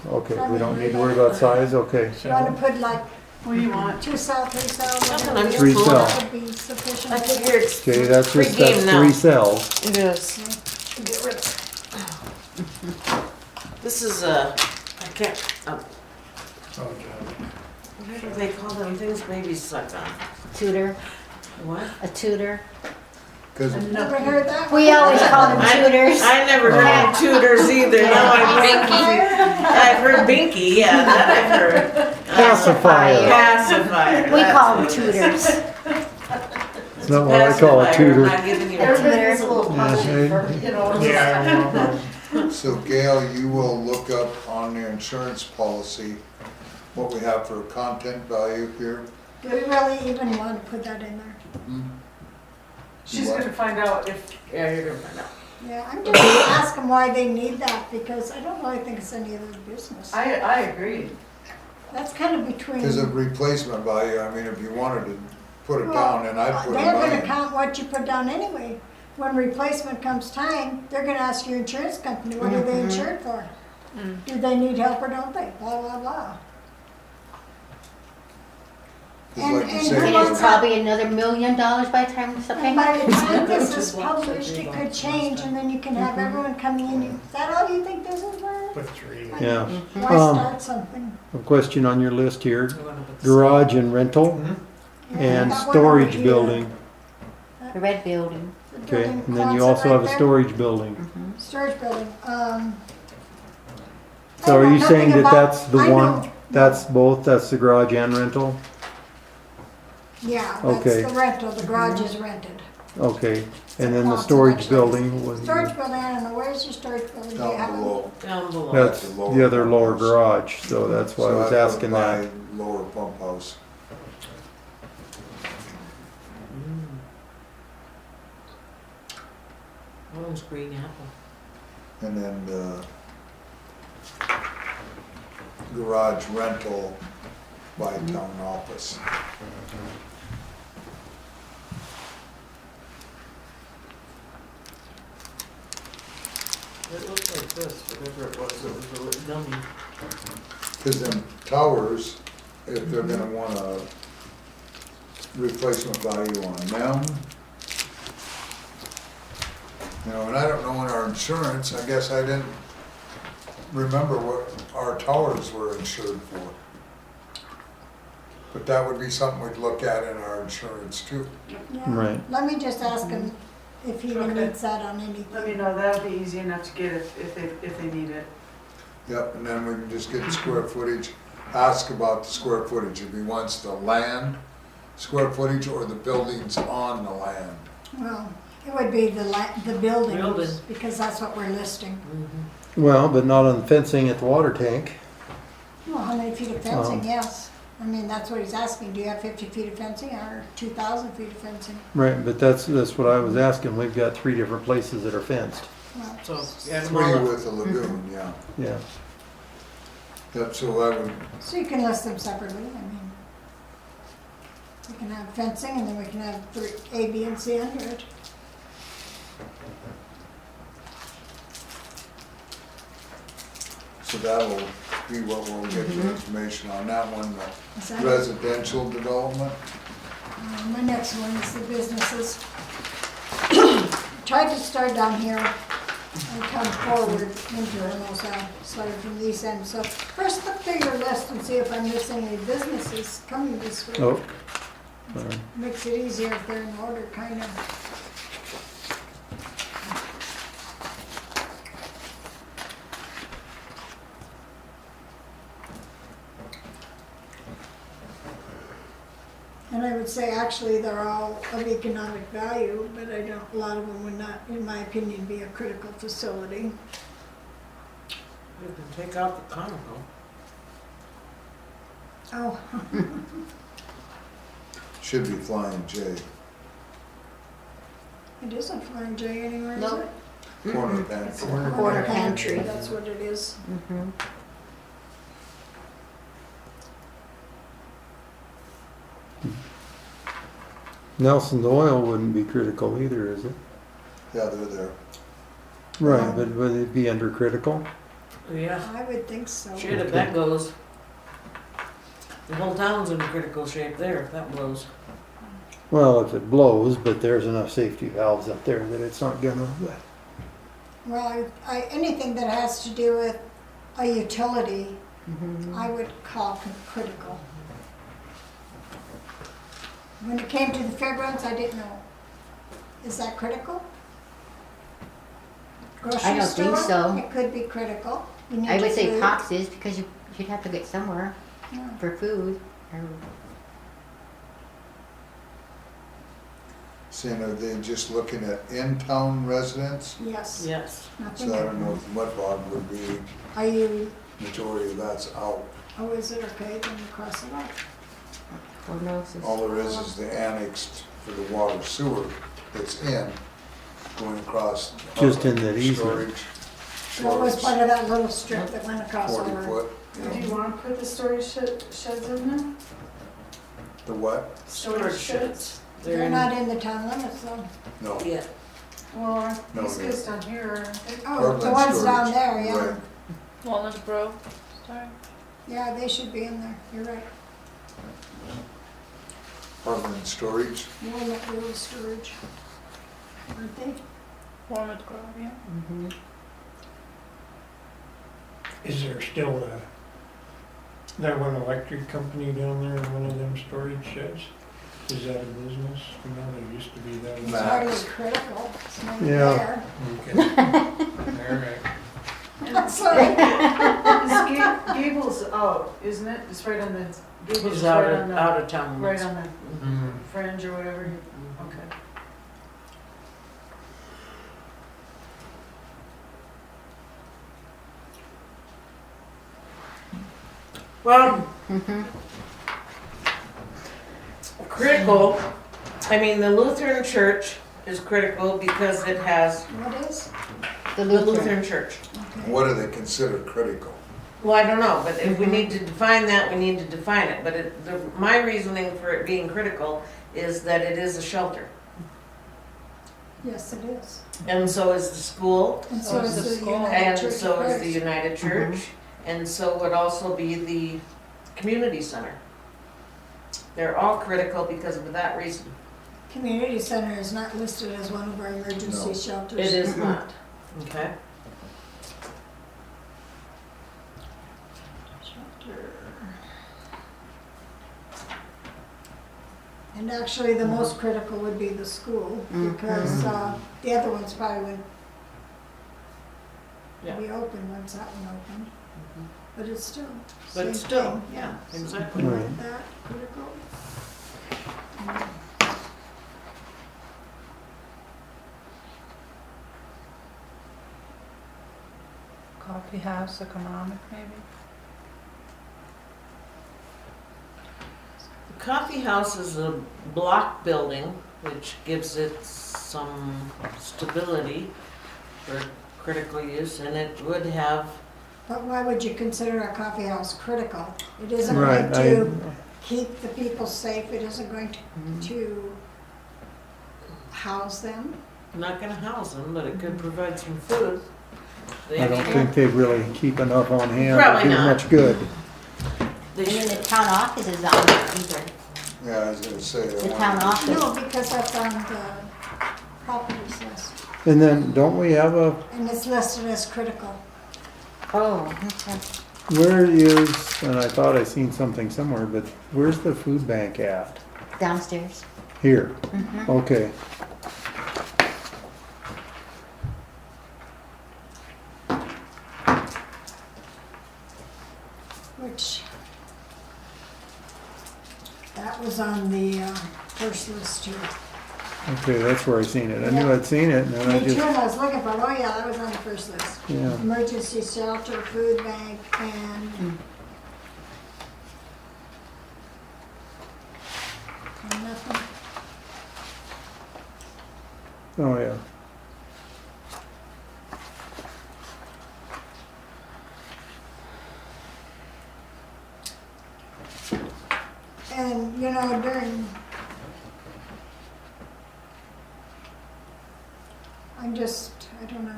okay, we don't need to worry about size, okay. You wanna put like What do you want? 2 cell, 3 cell, Nothing, whatever I'm it is, Three that cell. would be sufficient. I figure it's Okay, that's just, Pre-game that's now. 3 cells. It is. Get rid of This is I can't, Oh, God. what do they call them things babies suck on? Tutor, What? a tutor. Because it. Never heard that one? We always call them tutors. I never heard of tutors either, now I'm Binky. I've heard Binky, yeah, that I've heard. Pacifier. Pacifier. We that's call what them it is. tutors. It's not what I call a Pacifier, I'm tutor. not giving you a Everything is a little Yeah, punchy hey. for, you know. Yeah, well, So Gail, you will look up on the insurance policy what we have for content value here. Do we really even want to put that in there? She's gonna find out if, Yeah, you're gonna find out. Yeah, I'm just gonna ask them why they need that, because I don't really think it's any of their business. I agree. That's kind of between. Because of replacement value, I mean, if you wanted to put it Well, down, then I'd put a They're gonna million. count what you put down anyway. When replacement comes time, they're gonna ask your insurance company, what are they insured for? Do they need help or don't they? Blah, blah, blah. 'Cause like you and say, who And wants it's probably another $1 million by the time it's And okay. by the time this is published, it could change, and then you can have everyone coming in. Is that all you think this is worth? put 3. Yeah. Why start something? A question on your list here, I wanna put the- garage and rental Yeah, and that one over storage here. building. The red building. The Okay, building and then you closet also right have a there. storage building. Mhm. Storage building, So are you saying that that's the I one, know- that's both, that's the garage and rental? Yeah, Okay. that's the rental, the garage is rented. Okay, and then the Lots of storage extras. building was, Storage building, I don't know, where's your storage building? Do you have Down it? below. Down below. that's the lower the other pump lower house. garage, so that's why I So was put asking that. my lower pump house. One's green apple. And then the garage rental by town office. It looks like this, whatever it was a little dummy. Cause them towers, if they're gonna want a replacement value on them. You know, and I don't know in our insurance, I guess I didn't remember what our towers were insured for. But that would be something we'd look at in our insurance too. Yeah. Right. Let me just ask him if he Okay. needs that on anything. Let me know, that'll be easy enough to get if they need it. Yep, and then we can just get the square footage, ask about the square footage, if he wants the land square footage or the buildings on the land. Well, it would be the buildings, Building. because that's what we're listing. Well, but not on the fencing at the water tank. Well, how many feet of fencing, Um, yes. I mean, that's what he's asking, do you have 50 feet of fencing or 2,000 feet of fencing? Right, but that's what I was asking. We've got 3 different places that are fenced. Well, So, add them Three all up. with a lagoon, yeah. Yeah. Yep, so I would, so you can list them separately, I mean. We can have fencing and then we can have A, B, and C under it. so that'll be what we'll get the information on that one, Is the that it? residential development. My next one is the businesses. Tried to start down here and come forward into Hermosa, starting from the east end. So first look through your list and see if I'm missing any businesses coming this way. Oh. Sorry. Makes it easier if they're in order, kind of. And I would say actually they're all of economic value, but I don't, a lot of them would not, in my opinion, be a critical facility. You can take out the Conoco. Oh, Should be Flying J, it isn't Flying J anywhere, is Nope. it? corner pantry. Quarter pantry. That's what it is. Mhm. Nelson's Oil wouldn't be critical either, is it? Yeah, they're there. Right, but would it be under critical? Yeah, I would think so. shit, if that goes. The whole town's in critical shape there, if that blows. Well, if it blows, but there's enough safety valves up there that it's not gonna. Well, anything that has to do with a utility, Mhm. I would call critical. When it came to the fairgrounds, I didn't know. Is that critical? I don't think Grocery store, so. it could be critical. You need I would say food. Cox is because you'd have to get somewhere Yeah. for food. Or, Saying, are they just looking at in-town residents? Yes. Yes. Nothing. So I don't know if mud bog would be, Are you, majority of that's out. oh, is it okay, then you cross it off? or no, it's- All there is the annexed for the water sewer that's in, going across. Just in that easement. Storage. That was part of that little strip that went across 40 over. foot. Do you wanna put the storage sheds in there? The what? Storage sheds. They're in- not in the town limits though. No. Yeah. Well, No, these they're- guys down here, Oh, Parkland the ones down storage. there, yeah. Right. Walnut Grove, sorry. Yeah, they should be in there, you're right. Parkland storage. Walnut Grove storage. Aren't they? Walnut Grove, yeah. Mhm. Is there still that one electric company down there in one of them storage sheds? Is that a business? You know, there used to be that. It's Nah. hardly critical, it's not Yeah. there. Okay. All right. Sorry. Gable's out, isn't it? It's right on the, Gable's It's is out right on of town the, right limits. on the Mhm. fringe or whatever. Okay. Well, Mhm. critical, I mean, the Lutheran Church is critical because it has What is? The the Lutheran. Lutheran Church. Okay. What do they consider critical? Well, I don't know, but if we need to define that, we need to define it. But my reasoning for it being critical is that it is a shelter. Yes, it is. And so is the school, And So so is is the the school. United and Church of so is the Christ. United Church, and so would also be the community center. They're all critical because of that reason. Community center is not listed as one of our emergency No. shelters. It is not, okay? Shelter. And actually, the most critical would be the school, because the other ones probably would Yeah. be open once that one opened. But it's still, But same still, thing, yeah, So exactly. something Right. like that, critical. Coffee house, economic maybe? The coffee house is a block building, which gives it some stability for critical use, and it would have, But why would you consider a coffee house critical? It isn't Right, going to keep the people safe, it isn't going to house them. not gonna house them, but it could provide some food. They I don't actually- think they really keep enough on hand Probably to do not. much good. they And then should- the town office is on there either. Yeah, I was gonna say. The town office. No, because that's on the properties list, And then, don't we have a, and it's listed as critical. Oh, okay. where is, and I thought I seen something somewhere, but where's the food bank at? Downstairs. Here, Mhm. okay. Which, that was on the first list too. Okay, that's where I seen it. I knew I'd seen it, and then I Me too, just, and I was looking for, oh yeah, that was on the first list. yeah. Emergency shelter, food bank, and. And nothing. Oh, yeah. And, you know, during. I don't know.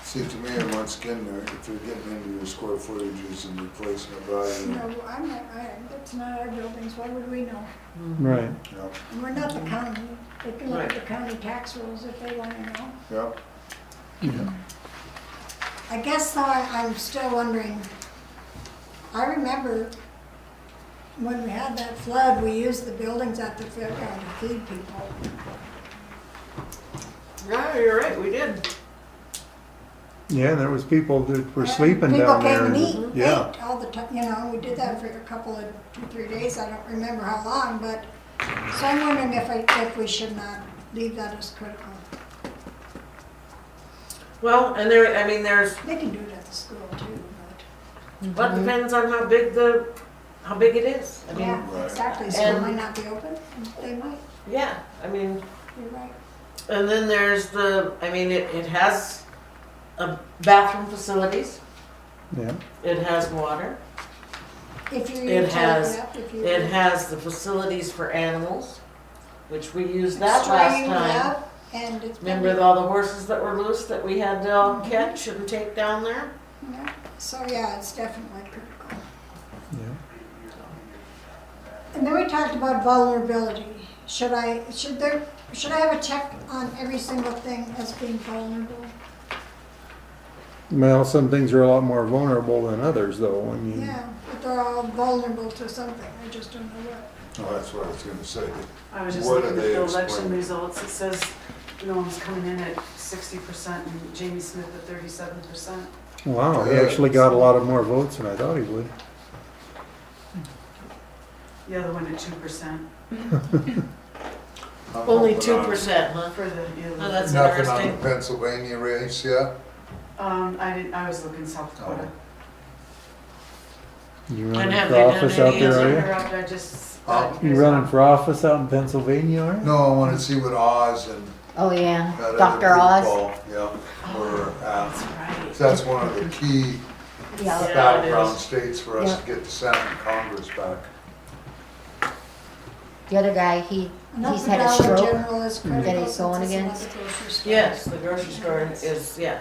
See, to me, once again, if they're getting into your square footages and replacement value, No, I'm not, that's not our buildings, why would we know? Right. you know, And we're not the county, they can look at Right. the county tax rules if they wanna know. yeah. Yeah. I guess though, I'm still wondering, I remember when we had that flood, we used the buildings at the fairground to feed people. Yeah, you're right, we did. Yeah, there was people that were And sleeping down there. People came and Yeah, ate all the time, you know, we did that for a couple of, 2-3 days, I don't remember how long, but, so I'm wondering if we should not leave that as critical. Well, and there, I mean, there's, They can do it at the school too, but. well, it depends on how big it is. I mean, Yeah, Right. exactly, school And- might not be open, they might, yeah, I mean, you're right. and then there's it has bathroom facilities, yeah. it has water, If you It utilize has- that, if you. it has the facilities for animals, which we used that last Straighten it time. up, and it's. Remember with all the horses that were loose that we had to all catch and take down there? Yeah, so yeah, it's definitely critical. Yeah. And then we talked about vulnerability. Should I have a check on every single thing as being vulnerable? Well, some things are a lot more vulnerable than others, though. I mean, Yeah, but they're all vulnerable to something, I just don't know what. Oh, that's what I was gonna say. I was just What looking do at they the election explain? results, it says Noam's coming in at 60% and Jamie Smith at 37%. Wow, he actually got a lot of more votes than I thought he would. The other one at 2% Only 2%, huh? for the, Oh, that's Nothing on interesting. the Pennsylvania race yet? I was looking South Dakota. You And running have for they done office out any there, other- are I just. you? You running for office out in Pennsylvania, are you? No, I wanna see what Oz and Oh, yeah, that other Dr. group Oz. all, yeah, were at. That's right. That's one of the key Yeah, Yeah, it battleground is. states for us Yeah. to get the Senate and Congress back. the other guy, he's Another had a Dollar stroke. General is critical That he's since going it's against. another grocery store. Yes, the grocery store is, yeah,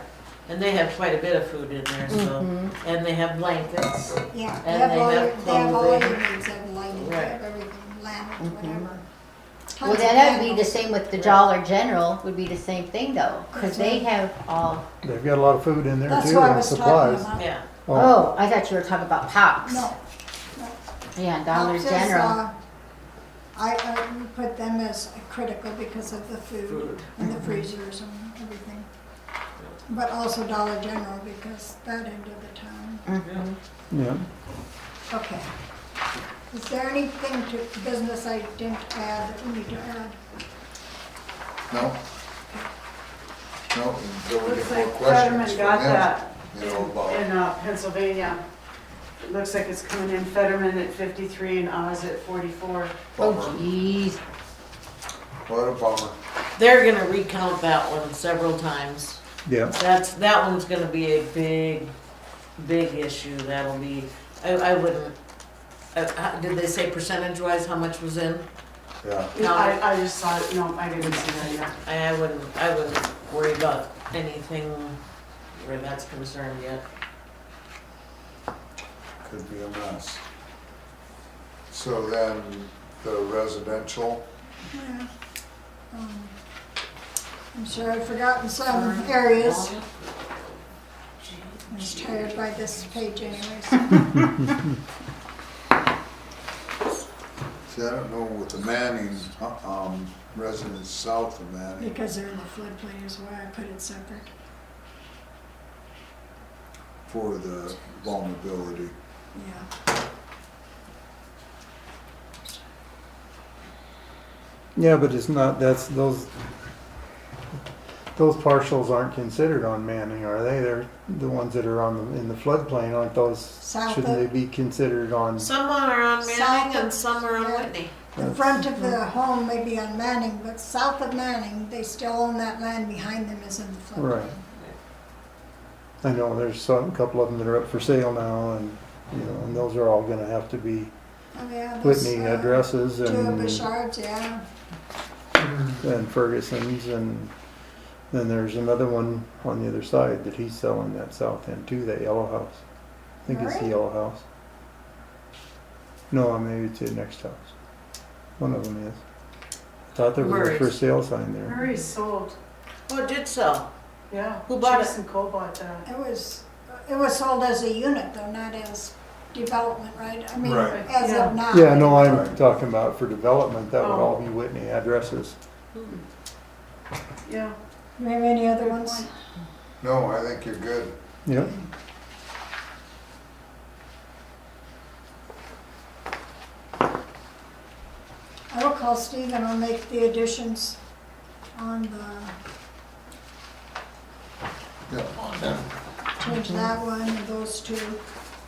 and they have quite a bit of food in there, so, Mhm. and they have blankets. Yeah, And they have they all, have they have all your clothing. needs, they have lighting, they Right. have everything, lanterns, Mhm. whatever. Well, Tons of then that would be the candles. same with the Dollar General, would be the same thing though, cause they have all, They've got a lot of food in there That's too, what I and was talking supplies. about. Yeah, oh, I thought you were talking about Pops. No. Yeah, Dollar Pops is, General. I put them as critical because of the food food. and the freezers and everything. But also Dollar General because that end of the town. Mhm. Yeah. Okay. Is there anything to business I didn't add that we need to add? No? No, until we Looks get more like questions Fetterman from got them, that you know, about. in Pennsylvania. It looks like it's coming in Fetterman at 53 and Oz at 44. Oh, Bummer. jeez. What a bummer. They're gonna recount that one several times. Yeah. That one's gonna be a big, big issue, that'll be, I wouldn't, did they say percentage wise how much was in? Yeah. No. I just saw it, no, I didn't see that yet. I wouldn't worry about anything where that's concerned yet. Could be a mess. So then, the residential, Yeah. I'm sure I've forgotten some areas. I'm just tired by this page anyways. see, I don't know with the Manning, residents south of Manning, Because they're in the floodplain is why I put it separate. for the vulnerability. Yeah. Yeah, but it's not, those partials aren't considered on Manning, are they? They're the ones that are in the floodplain, aren't those? South Shouldn't they of, be considered on? Some are on South Manning of- and some are on yeah. Whitney. the front of the home may be on Manning, but south of Manning, they still own that land behind them is in the floodplain. Right. I know there's a couple of them that are up for sale now, and, you know, and those are all gonna have to be Oh, yeah, those, Whitney addresses two of and Bouchard's, yeah. Ferguson's, and then there's another one on the other side that he's selling that south end too, that yellow house. I think it's the Really? yellow house. No, maybe it's the next house. One of them is. Thought there was a Murray's. for sale sign there. Murray's sold, Oh, it did sell. yeah. Who bought it? Jason Cole bought that. It was sold as a unit though, not as development, right? I mean, Right. as Yeah. of now. Yeah, no, I'm Right. talking about for development, that would Oh. all be Whitney addresses. Yeah. Do you have any other ones? No, I think you're good. Yep. I will call Steve and I'll make the additions on the, Yeah. change that one and those two.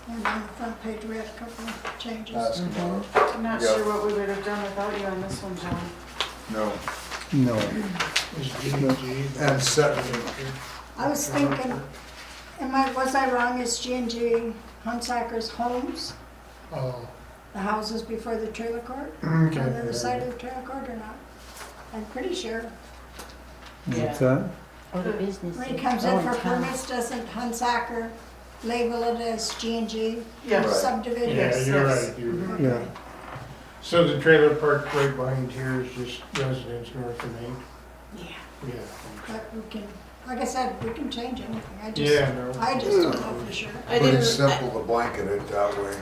And on the front page, we had a couple of changes. Ask about it. I'm not Yeah. sure what we would have done without you on this one, John. No. No. Is G&G. And set- I was thinking, was I wrong, is G&G Hunsaker's homes, Oh, the houses before the trailer court? okay. On the other side of the trailer court or not? I'm pretty sure. What's that? Or the business. When he comes in for permits, doesn't Hunsaker label it as G&G Yes. Right. subdivision? Yeah, Yes, you're yes. right, you're right. Yeah. Okay. So the trailer park right behind here is just residents north of Main? Yeah, Yeah. but we can, like I said, we can change anything. Yeah, no. I just don't know for sure. I Pretty didn't, simple to blanket it that way.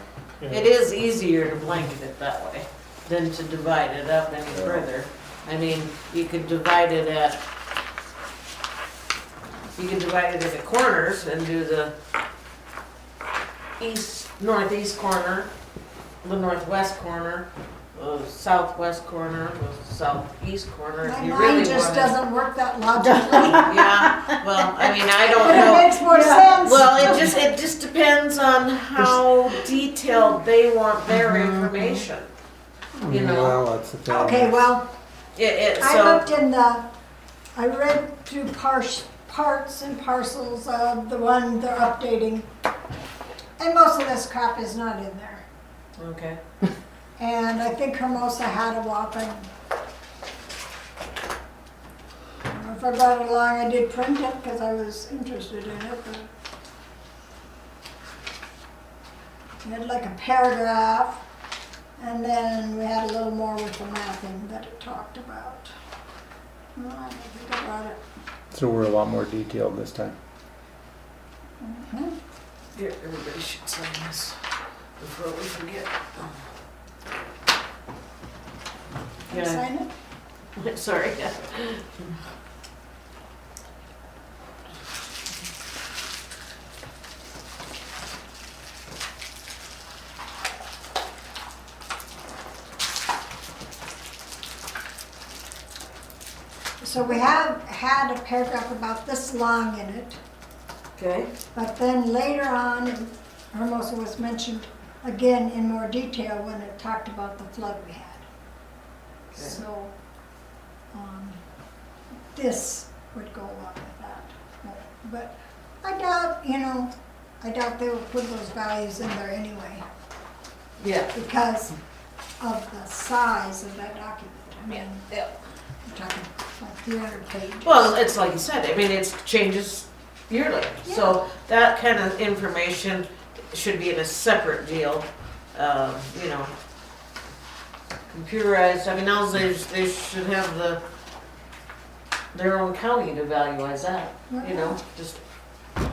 Yeah. it is easier to blanket it that way. than to divide it up any further. I mean, you could divide it at the corners and do the northeast corner, the northwest corner, the southwest corner, the southeast corner. My If you mind really just wanted. doesn't work that logically. Yeah, well, I mean, I don't But it know. makes more sense. Well, it just depends on how detailed they want their information. You know, Well, that's the thing. Okay, well, I so, looked in I read through parts and parcels of the one they're updating. And most of this crap is not in there. okay. And I think Hermosa had a whopping, I don't know if I brought it along, I did print it because I was interested in it, but we had like a paragraph, and then we had a little more with the mapping that it talked about. No, I don't think I brought it. So we're a lot more detailed this time. Mhm. Here, everybody should sign this before we forget. Can I sign it? Sorry. So we have had a paragraph about this long in it. Okay. But then later on, Hermosa was mentioned again in more detail when it talked about the flood we had. Okay. So, this would go along with that. But I doubt, I doubt they will put those values in there anyway Yeah. because of the size of that document. I mean, Yeah. we're talking like 300 pages. Well, it's like you said, I mean, it changes yearly. So that kind of information should be in a separate deal, computerized. I mean, now they should have their own county to valuize that, just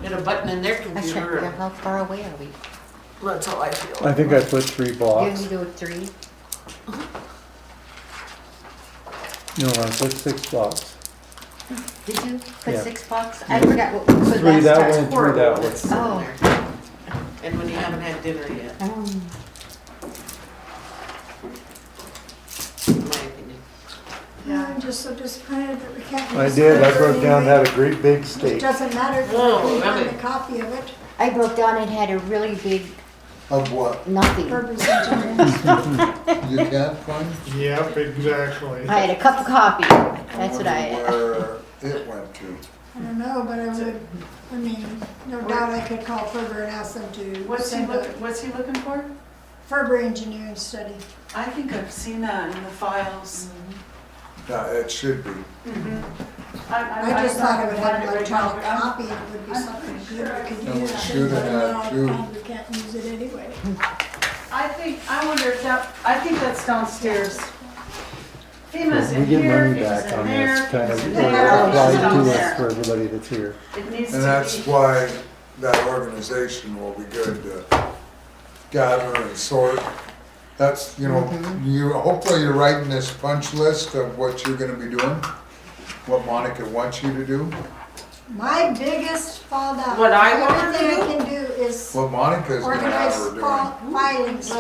hit a button in their I can't computer. figure how far away are we? That's how I feel. I think I put 3 You blocks. do 3? No, I put 6 blocks. Did you put Yeah. 6 blocks? I forgot what we put 3 last that time. way and 3 Horrible that when way. it's sitting Oh. there. And when you haven't had dinner yet, in my opinion. Yeah, I'm just so disappointed that we can't. I use did, I it broke down, anyway. had a great big It steak. doesn't matter because Oh, I couldn't find really? a copy of it. I broke down and had a really big Of what? nothing. Herbert's engineering. You can't find? Yep, exactly. I had a cup of coffee. That's what I wonder had. where it went to. I don't know, but I mean, no doubt I could call Ferber and ask them to What's he send a looking for? Ferber engineering study. I think I've seen that in the files. Yeah, it should be. I just thought I would have an electronic copy and it would be something good we could No, we use. should have But had now two. we can't use it anyway. I wonder if I think that's downstairs. FEMA's We in get here, money FEMA's back in on there, this, kind FEMA's of in or there, applied it's down to us there. for everybody that's here. It needs And to that's be. why that organization will be good to gather and sort. That's, hopefully you're writing this punch list of what you're gonna be doing, what Monica wants you to do. My biggest fall down. What I want her The to only thing I can do is What Monica's gonna have organize her doing. filings.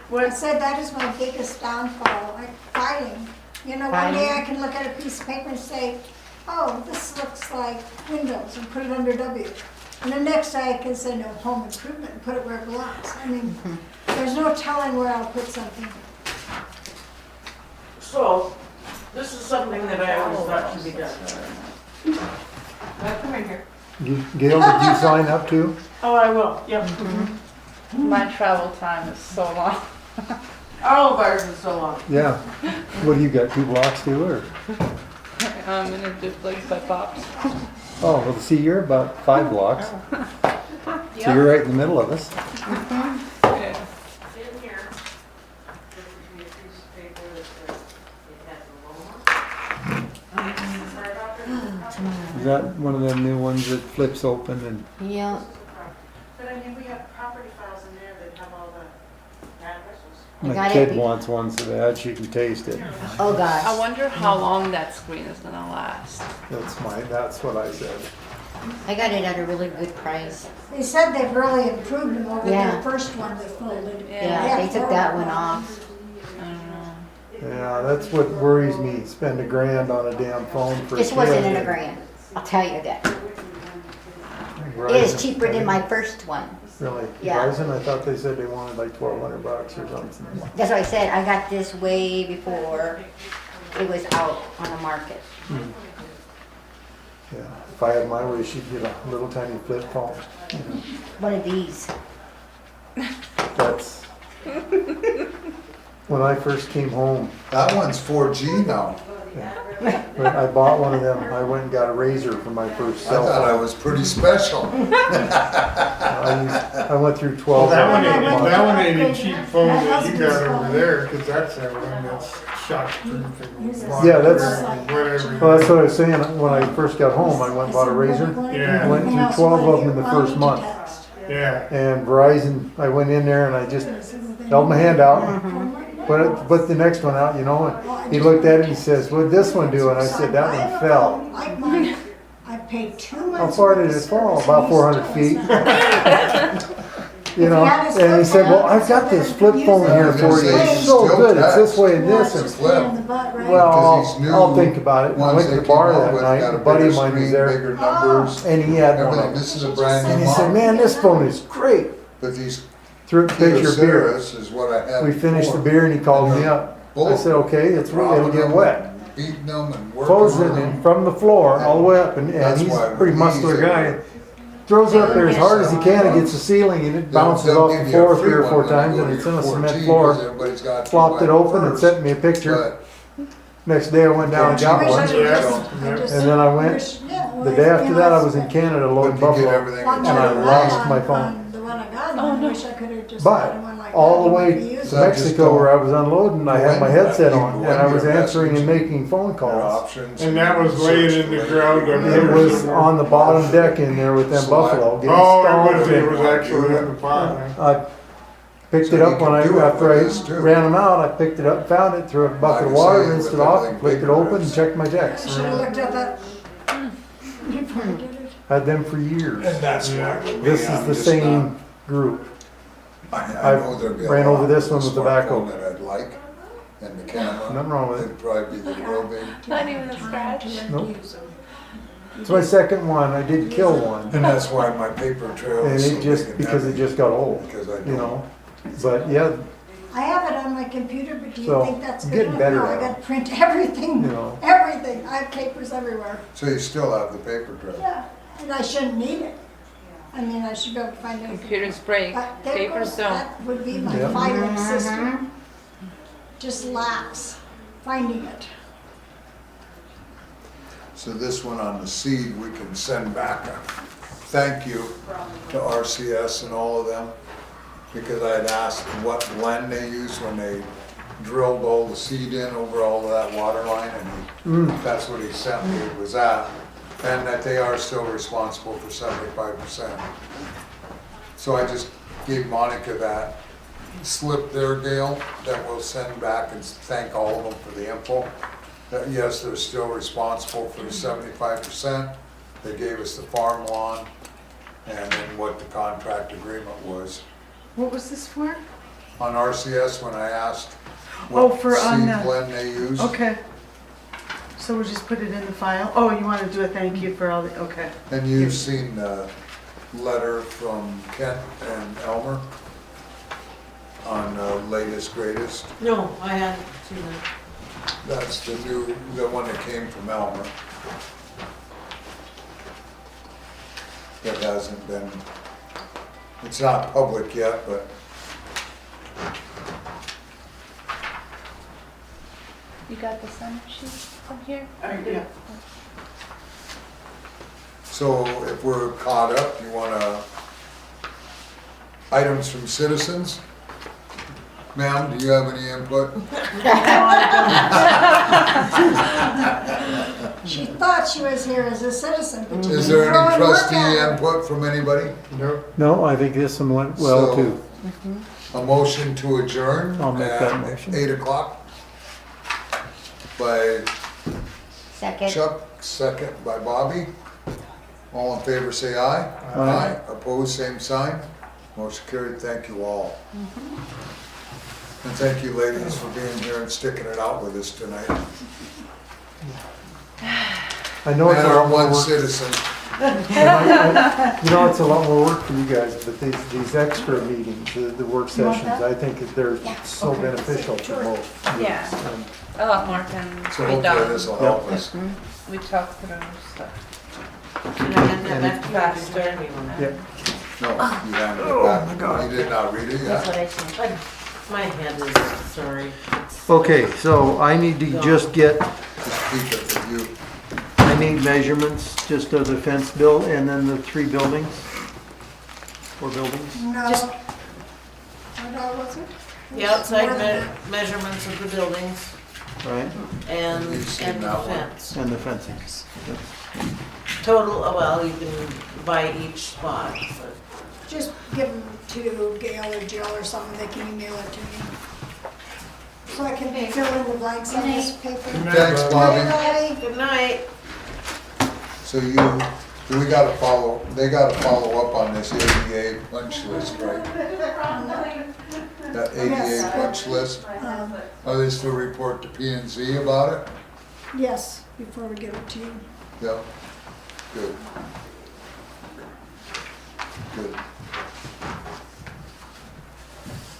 What, I said that is my biggest downfall, like filing. One day I can look at a piece of paper and say, oh, this looks like Windows and put it under W. And the next day I can say no, home improvement and put it where it belongs. I mean, there's no telling where I'll put something. So, this is something that I always thought should be done. Come in here. Gail, did you sign up too? Oh, I will, yep. My travel time is so long. All of ours is so long. Yeah. What do you got, 2 blocks too, or? I'm in a duplex by Pops. Oh, well, see, you're about 5 blocks. So you're right in the middle of us. Yeah. In here, there would be a piece of paper that says it has a loan. Sorry about Is that one of them new ones that flips open and, Yeah. but I mean, we have property files in there that have all the addresses. I My got kid it. wants one so bad she can taste it. Oh I gosh. wonder how long that screen is gonna last. That's what I said. I got it at a really good price. They said they've really improved them over Yeah. their first one they folded. Yeah, they took that one off. I don't know. Yeah, that's what worries me. Spend $1,000 on a damn phone for a This kid. wasn't in a grand. I'll tell you that. It is cheaper than my first one. Really? Yeah. Verizon, I thought they said they wanted like $1,200 or something. That's what I said. I got this way before it was out on the market. Yeah, if I had my way, she'd get a little tiny flip phone. You know, One of these. that's, when I first came home, That one's 4G now. when I bought one of them, I went and got a razor for my first I cell thought I phone. was pretty special. I went through Well, 12. that one I went ain't to a cheap phone that you husband's got over phone. there, cause that's that one that's shockproof and. Yeah, that's- Whatever. Well, that's what I was saying. When I first got home, I went and bought a razor. Yeah. Went through 12 of them in the first month. Yeah, And Verizon, I went in there and I just held my hand out, put the next one out, you know, and he looked at it and he says, what'd this one do? And I said, that one fell. Like mine, I paid 2 months. How far did it fall? About 400 feet. You know, If you had a and he said, well, I've got this flip phone here for you. It's so good. It's this way and this. And, flip. well, Because he's new I'll think about it. I Ones went to they the bar came out that with night. got A buddy bigger of mine was screen, there Bigger numbers, and he had one of everything. them. This is a brand And new he said, model. man, this phone is great. But these Threw a picture of beer. Kyocera's is what I had We finished the before. beer and he called me up. I said, okay, it's really, it'll get wet. Beating them and working Closing on it them. from the floor all the way up, and That's he's why a pretty with muscular these, guy. Throws it up there as hard as he can and gets the ceiling, and it bounces They'll off give the you a floor free 3 or one 4 when you times, go and to it's in your a cement 14, floor. 'cause everybody's got to Flopped it buy open and first. sent me a picture. But Next day I went down and got one. And then I went, the day after that I was in Canada But loading you get Buffalo. everything. And I lost my phone. The one I got, I wish I could have just But gotten one like that. all the You way might be to using So it. just Mexico where I was unloading, I had my go in, headset you on, go and I in was your answering and message, making phone There are calls. options. and that was laying in the ground up It there. was on the bottom deck in there with them buffalo getting Oh, stoned. it was actually in the pot, huh? I picked So it you up when can do it after with I this, too. ran them out, I picked it up, found it, threw a bucket of Like I water, say, rinsed with it off, everything flicked it bigger, open, and it's- checked my checks. Should have looked at that before I did it. Had them for years. And that's why with me, This is I'm the just same group. not- I I know there'd be a ran lot over this with one the with tobacco. smartphone that I'd like, and the camera. Nothing wrong with it. It'd probably be the real big. Not even a scratch. Nope. It's my second one. I did kill one. And that's why my paper trail And is so it just, big and because it heavy, just got old, because I you don't. know? But yeah, I have it on my computer, but do you So, think that's I'm good getting enough? better No, I at it. gotta print everything, you know, everything. I have papers everywhere. So you still have the paper trail. Yeah, and I shouldn't need it. I mean, I should be able to find anything. Computers break, But there papers goes, don't. that would be my Yeah. filing system. Just lapse, finding it. So this one on the seed, we can send back a thank you to RCS and all of them, because I'd asked what blend they used when they drilled all the seed in over all of that water line, and that's what he sent me, it was at, and that they are still responsible for 75%. So I just gave Monica that slip there, Gail, that we'll send back and thank all of them for the info. That yes, they're still responsible for the 75%. They gave us the farm lawn and then what the contract agreement was. What was this for? On RCS, when I asked Oh, what for on seed the- blend they used, Okay. So we'll just put it in the file? Oh, you want to do a thank you for all the, okay. and you've seen the letter from Kent and Elmer on latest, greatest. No, I hadn't seen that. That's the one that came from Elmer. That hasn't been, it's not public yet, but You got the sun sheet from here? Yeah. so if we're caught up, you wanna, items from citizens? Ma'am, do you have any input? She thought she was here as a citizen, but she Is was there any throwing work trustee at her. input from anybody? Nope. no, I think this one went well So- too. a motion to adjourn I'll make that at motion. 8 o'clock by Second. Chuck, second by Bobby. All in favor, say aye. Aye. Opposed, same sign. Motion carried. Thank you all. And thank you ladies for being here and sticking it out with us tonight. I know it's a Man, lot our more one work. citizen. You know, it's a lot more work for you guys, but these extra meetings, the work You want sessions, that? I think that they're so Okay. beneficial to Sure. both. Yeah. groups. And A lot more can So be hopefully done. this will help us. We talk through stuff. Can I hand that back to you? Did you turn me on that? Yeah. No, you handed it back. You did not read it That's yet? what I said. My head is, sorry. Okay, so I need to just get, Just keep it with you. I need measurements just of the fence bill and then the 3 buildings. 4 buildings. No. Just- What all was it? The outside More than that. measurements of the buildings Right, and, You've seen and the that one. fence. and the fencing. Total, well, you can buy each spot, but Just give them to Gail or Jill or something, they can email it to me. So I can fill in the blanks on this paper. Thanks, Bobby. Bye. good night. So we gotta follow, they gotta follow up on this ADA punch list, right? That Yes. ADA punch list, Um, are they still report to P and Z about it? Yes, before we give it to you. Yeah, good. Good.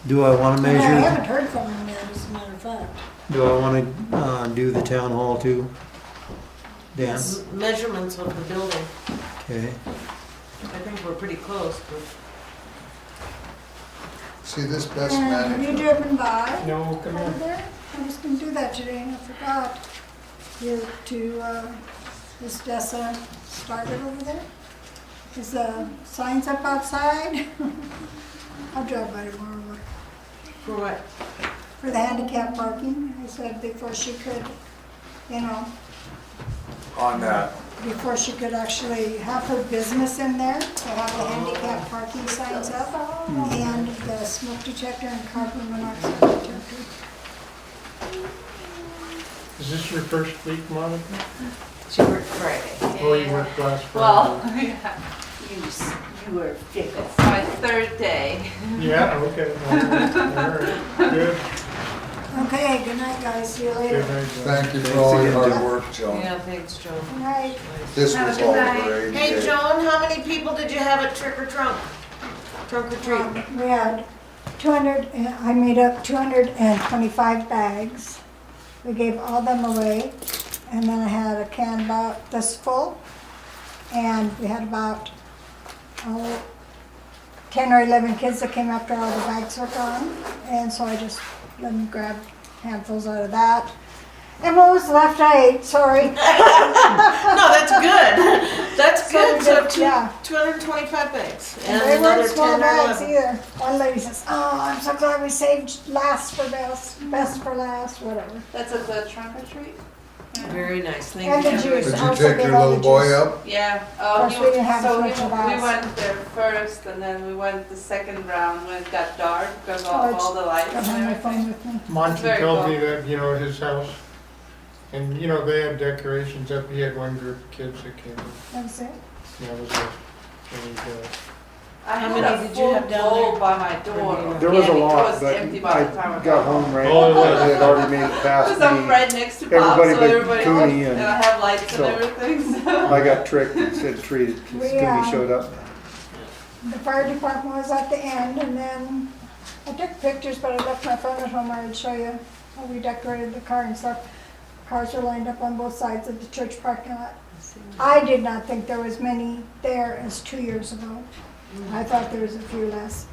Do I wanna And I measure, haven't heard from them yet, as a matter of fact. do I wanna, do the town hall too? Dan? Measurements of the building, Okay. I think we're pretty close, but See, this best And have you management, driven by No, come over on. there? I was gonna do that today and I forgot. Is Dessa started over there? Is the signs up outside? I'll drive by tomorrow for what? for the handicap parking. I said before she could, you know, on that, before she could actually have her business in there, to have the handicap parking signs up and the smoke detector and carbon monoxide detector. Is this your first week, Monica? She worked Friday. Or you worked last Well, Friday? yeah, You were fifth. it's my 3rd day. Yeah, okay, all right, good, Okay, good night, guys. See you good later. night, John. thank you for all your hard work, Joan. Yeah, thanks, Joan. Good night. This Have a was good all night. for ADA. Hey, Joan, how many people did you have at Trick or Trunk? Trunk or treat? We had 200, I made up 225 bags. We gave all them away. And then I had a can about this full. And we had about, 10 or 11 kids that came after all the bags were gone. And so I just let them grab handfuls out of that. And what was left I ate, sorry. No, that's good. That's good. So Yeah. 225 bags And and they another weren't small 10 or bags 11. either. One lady says, "Oh, I'm so glad we saved last for best, best for last, whatever." That's at the trunk or treat? Very nice. Thank And you. the juice. Did you Also take get your all little the boy juice. up? Yeah. course, we didn't have So as much of we us. went there first and then we went the second round when it got dark because Oh, of it's- all the lights I and have my phone everything. with me. Monty Very told cool. me that, at his house, and, they had decorations up, he had one group of kids that came in. That's it. That was it. I How had many a did you full have down bowl there? by my door. There was a and it lot, was but empty by the time I I got home right, Oh, I had already made it Because past I'm me. right next to Bob, Everybody so but everybody Cooney and and I have lights so- and everything. So. I got tricked and said treated, because We, Cooney showed up. The fire department was at the end, and then I took pictures, but I left my phone at home. I would show you how we decorated the car and stuff. Cars were lined up on both sides of the church parking lot. I did not think there was many there as 2 years ago. I thought there was a few less.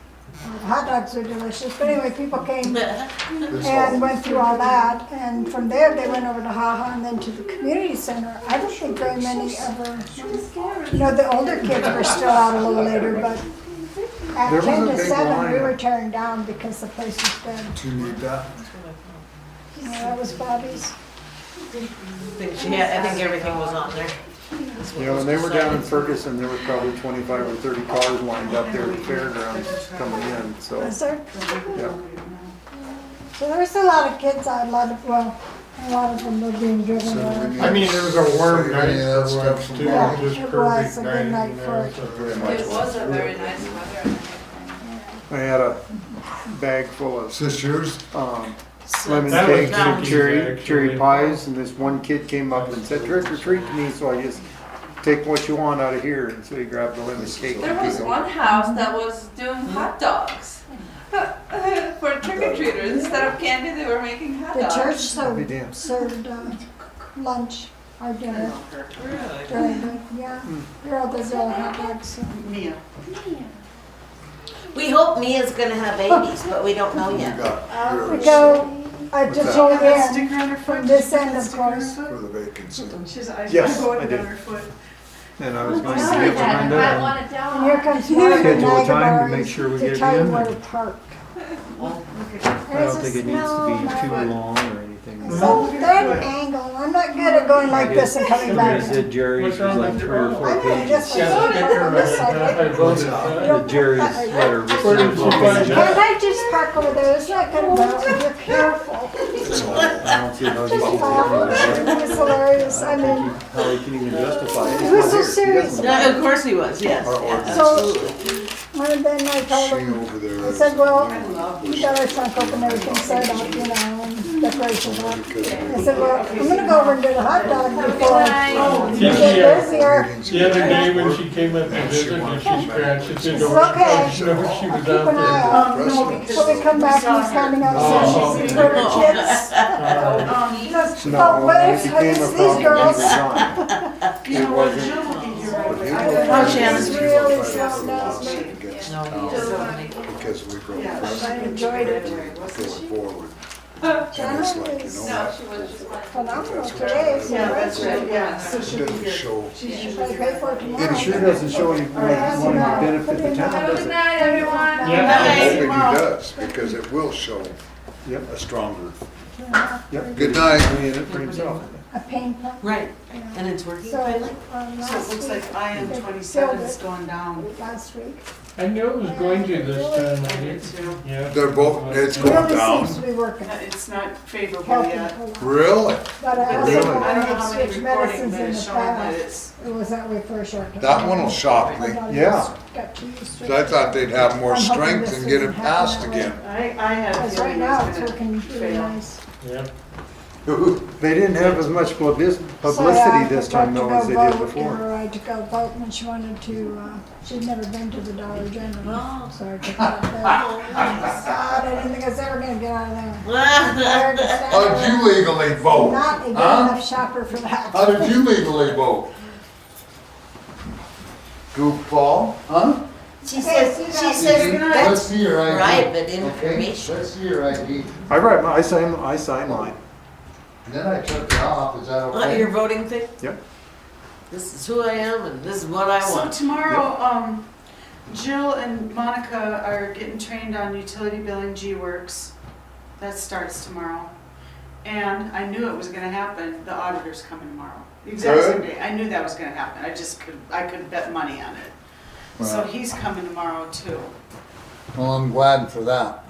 The hot dogs were delicious, but anyway, people came This and all- went through all that, and from there they went over to HaHa and then to the community center. I don't think very many ever, the older kids were still out a little later, but at There was 10 a to big 7, we line. were tearing down because the place was dead. Do you need that? Yeah, that was Bobby's. I think everything was on there. You know, when they were down in Ferguson, there were probably 25 or 30 cars lined up there at the fairgrounds coming in, so, Was there? yeah. So there's a lot of kids out, a lot of them were being driven So we around. need- I mean, it was a warm Save night any of that for stuff once from too, Yeah, just it was perfect a night, good night you for know, it. so. Very much. It was a very nice weather. I had a bag full of Is this yours? lemon That was cakes and cookies, cherry actually. pies, and this one kid came up and said, "Trick or treat" to me, so I just take what you want out of here, and so he grabbed the lemon cake. There was one house that was doing hot dogs for trick or treaters. Instead of candy, they were making hot The dogs. church I'll be damned. served lunch or dinner Really? during the, yeah, girl does all hot dogs. So. Mia. We hope Mia's gonna have babies, but we don't know You yet. got We yours go, I What's just that? go That in sticker on her foot? from this Did you put end, that of sticker on her course. foot? for the vacancy. She's, I Yes, go I with it did. on her foot. And I was going to Oh, give Dad, Linda I and want it down. And here comes Mark and schedule a time to make Nagabar sure we to get tell it you in. where to park. I don't think it needs to be too long or anything. So that angle, I'm not good at going like this and coming I back. said Jerry's was like 3 or 4 I'm gonna pages. just like, Yeah, park sticker on on this it. side. I voted The that. Jerry's letter was Where 3 or did 4 she find pages. Can't I just park over there? It's not gonna matter if you're careful. I don't see how Just he follow it. It's hilarious. I mean, how he can even justify it. He was so He's not here. He serious. doesn't- Yeah, of course he was, yes. Our Yeah, ordinance. absolutely. one of them I told She him, over there. I said, well, you got our trunk open, everything set up, you know, and decorations up. I said, well, I'm gonna go over and do the hot dog before you get busier. The other day when she came up to visit and she scratched, it didn't know It's okay. she was Keep out an eye there. out. No, because. So we come back and he's handing out Oh. sandwiches for the kids. He goes, No, oh, but if it's, he came it's across these it, he girls. resigned. You know what, Jill will give you right away. Oh, Shannon. It's really something else. No, he doesn't. Because we go Yeah, precedent, I enjoyed it. going forward. Shannon And it's like, you is know, No, she was just like. phenomenal today, so Yeah, that's right, yeah, so it she'll be doesn't here. show. She's I usually pay for it tomorrow. It sure doesn't show any wanting to benefit the town, Have a does good it? night, everyone. Yeah. I'm hoping he Tomorrow. does, because it will show Yep, a stronger. yep. Good night. He in it for himself. A pain point. Right, and it's working So, finally? So it last looks week, like IM 27 is going down. last week, I knew it was going to this time, I I did, did too. yeah. They're both, it's it going really down. seems to be working. It's not favorable Helping yet. a lot. Really? But I But also they- Really? I don't know wanted how to many switch recordings, medicines but in it's the showing that past. it's, It was that way for a short time. That one will shock me. My body Yeah. just got too used to it. So I thought they'd have more I'm hoping strength this and get it doesn't passed happen that way. again. I had a Because right feeling now it it's was working gonna really fail. nice. Yeah. They didn't have as much publicity this time though as they did before. Give her a ride to go vote when she wanted to, she'd never been to the Dollar General. Oh. So I took her up there. God, I didn't think I was ever gonna get out of there. Oh. Tired to stand How did around. you legally vote? Not a good Huh? enough shopper for that. How did you legally vote? Goofball? Huh? She says, Let's see your ID. private Okay, information. let's see your ID. I sign mine. And then I took it off, is that Your okay? voting thing? Yep. This is who I am and this is what I So want. tomorrow, Jill and Monica are getting trained on utility billing G-Works. That starts tomorrow. And I knew it was gonna happen, the auditor's coming tomorrow. The exact same Good. day, I knew that was gonna happen, I could bet money on it. So Well. he's coming tomorrow too. Well, I'm glad for that.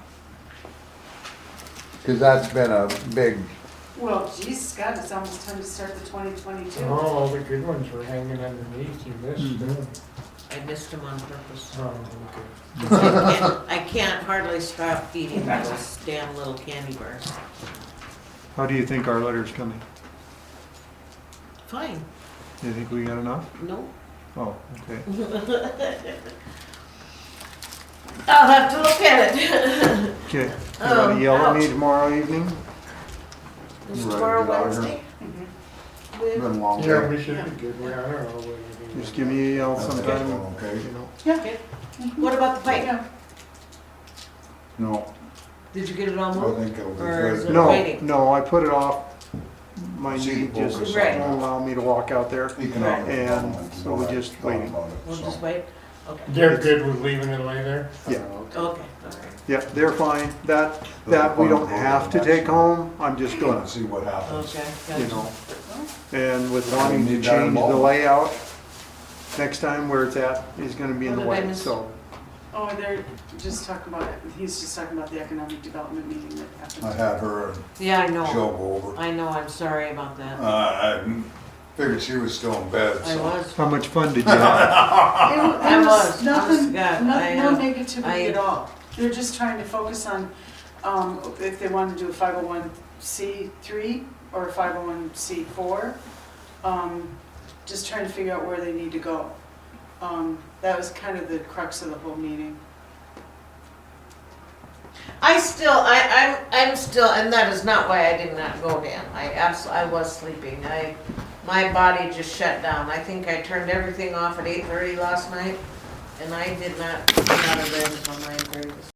Cause that's been a big, Well, geez, Scott, it's almost time to start the 2022. Oh, all the good ones were hanging underneath, you missed them. I missed him on purpose. Oh, okay. I can't hardly stop feeding those damn little candy bars. How do you think our letter's coming? Fine, Do you think we got enough? no. Oh, okay. I'll have to look at it. Okay. You Oh, wanna yell at me ouch. tomorrow evening? Is Right, tomorrow good order. Wednesday? Mhm. been a long Yeah, day. we should be good, I don't know what you do. Just give me a yell That's sometime, okay. you know. Okay. What about the pipe? Yeah. No, Did you get it all I moved? think it'll be Or is good. it No, waiting? no, I put it off. My See, knee just focus Right. won't allow me to walk out there. Economic And development, so we're just waiting. We'll just wait? Okay. They're good with leaving it lay there? Yeah. Okay, all right. Yeah, they're fine. That we don't have to take home. I'm just Gonna gonna, see what happens. Okay, you gotcha. know. and with wanting to need that change the involved. layout, next time where it's at is gonna be in the What did I way, miss? so. Oh, they're just talking about, he's just talking about the economic development meeting that I happened. had her and Yeah, I Joe know. go over. I know, I'm sorry about that. I figured she was still in bed, I so. was. How much fun did you have? I was, honest to Nothing, God, no I, negativity at all. They're just trying to focus on, if they want to do a 501c3 or a 501c4. Just trying to figure out where they need to go. That was kind of the crux of the whole meeting. I'm still, and that is not why I did not go, Dan. I was sleeping. My body just shut down. I think I turned everything off at 8:30 last night, and I did not get out of bed until 9:30 this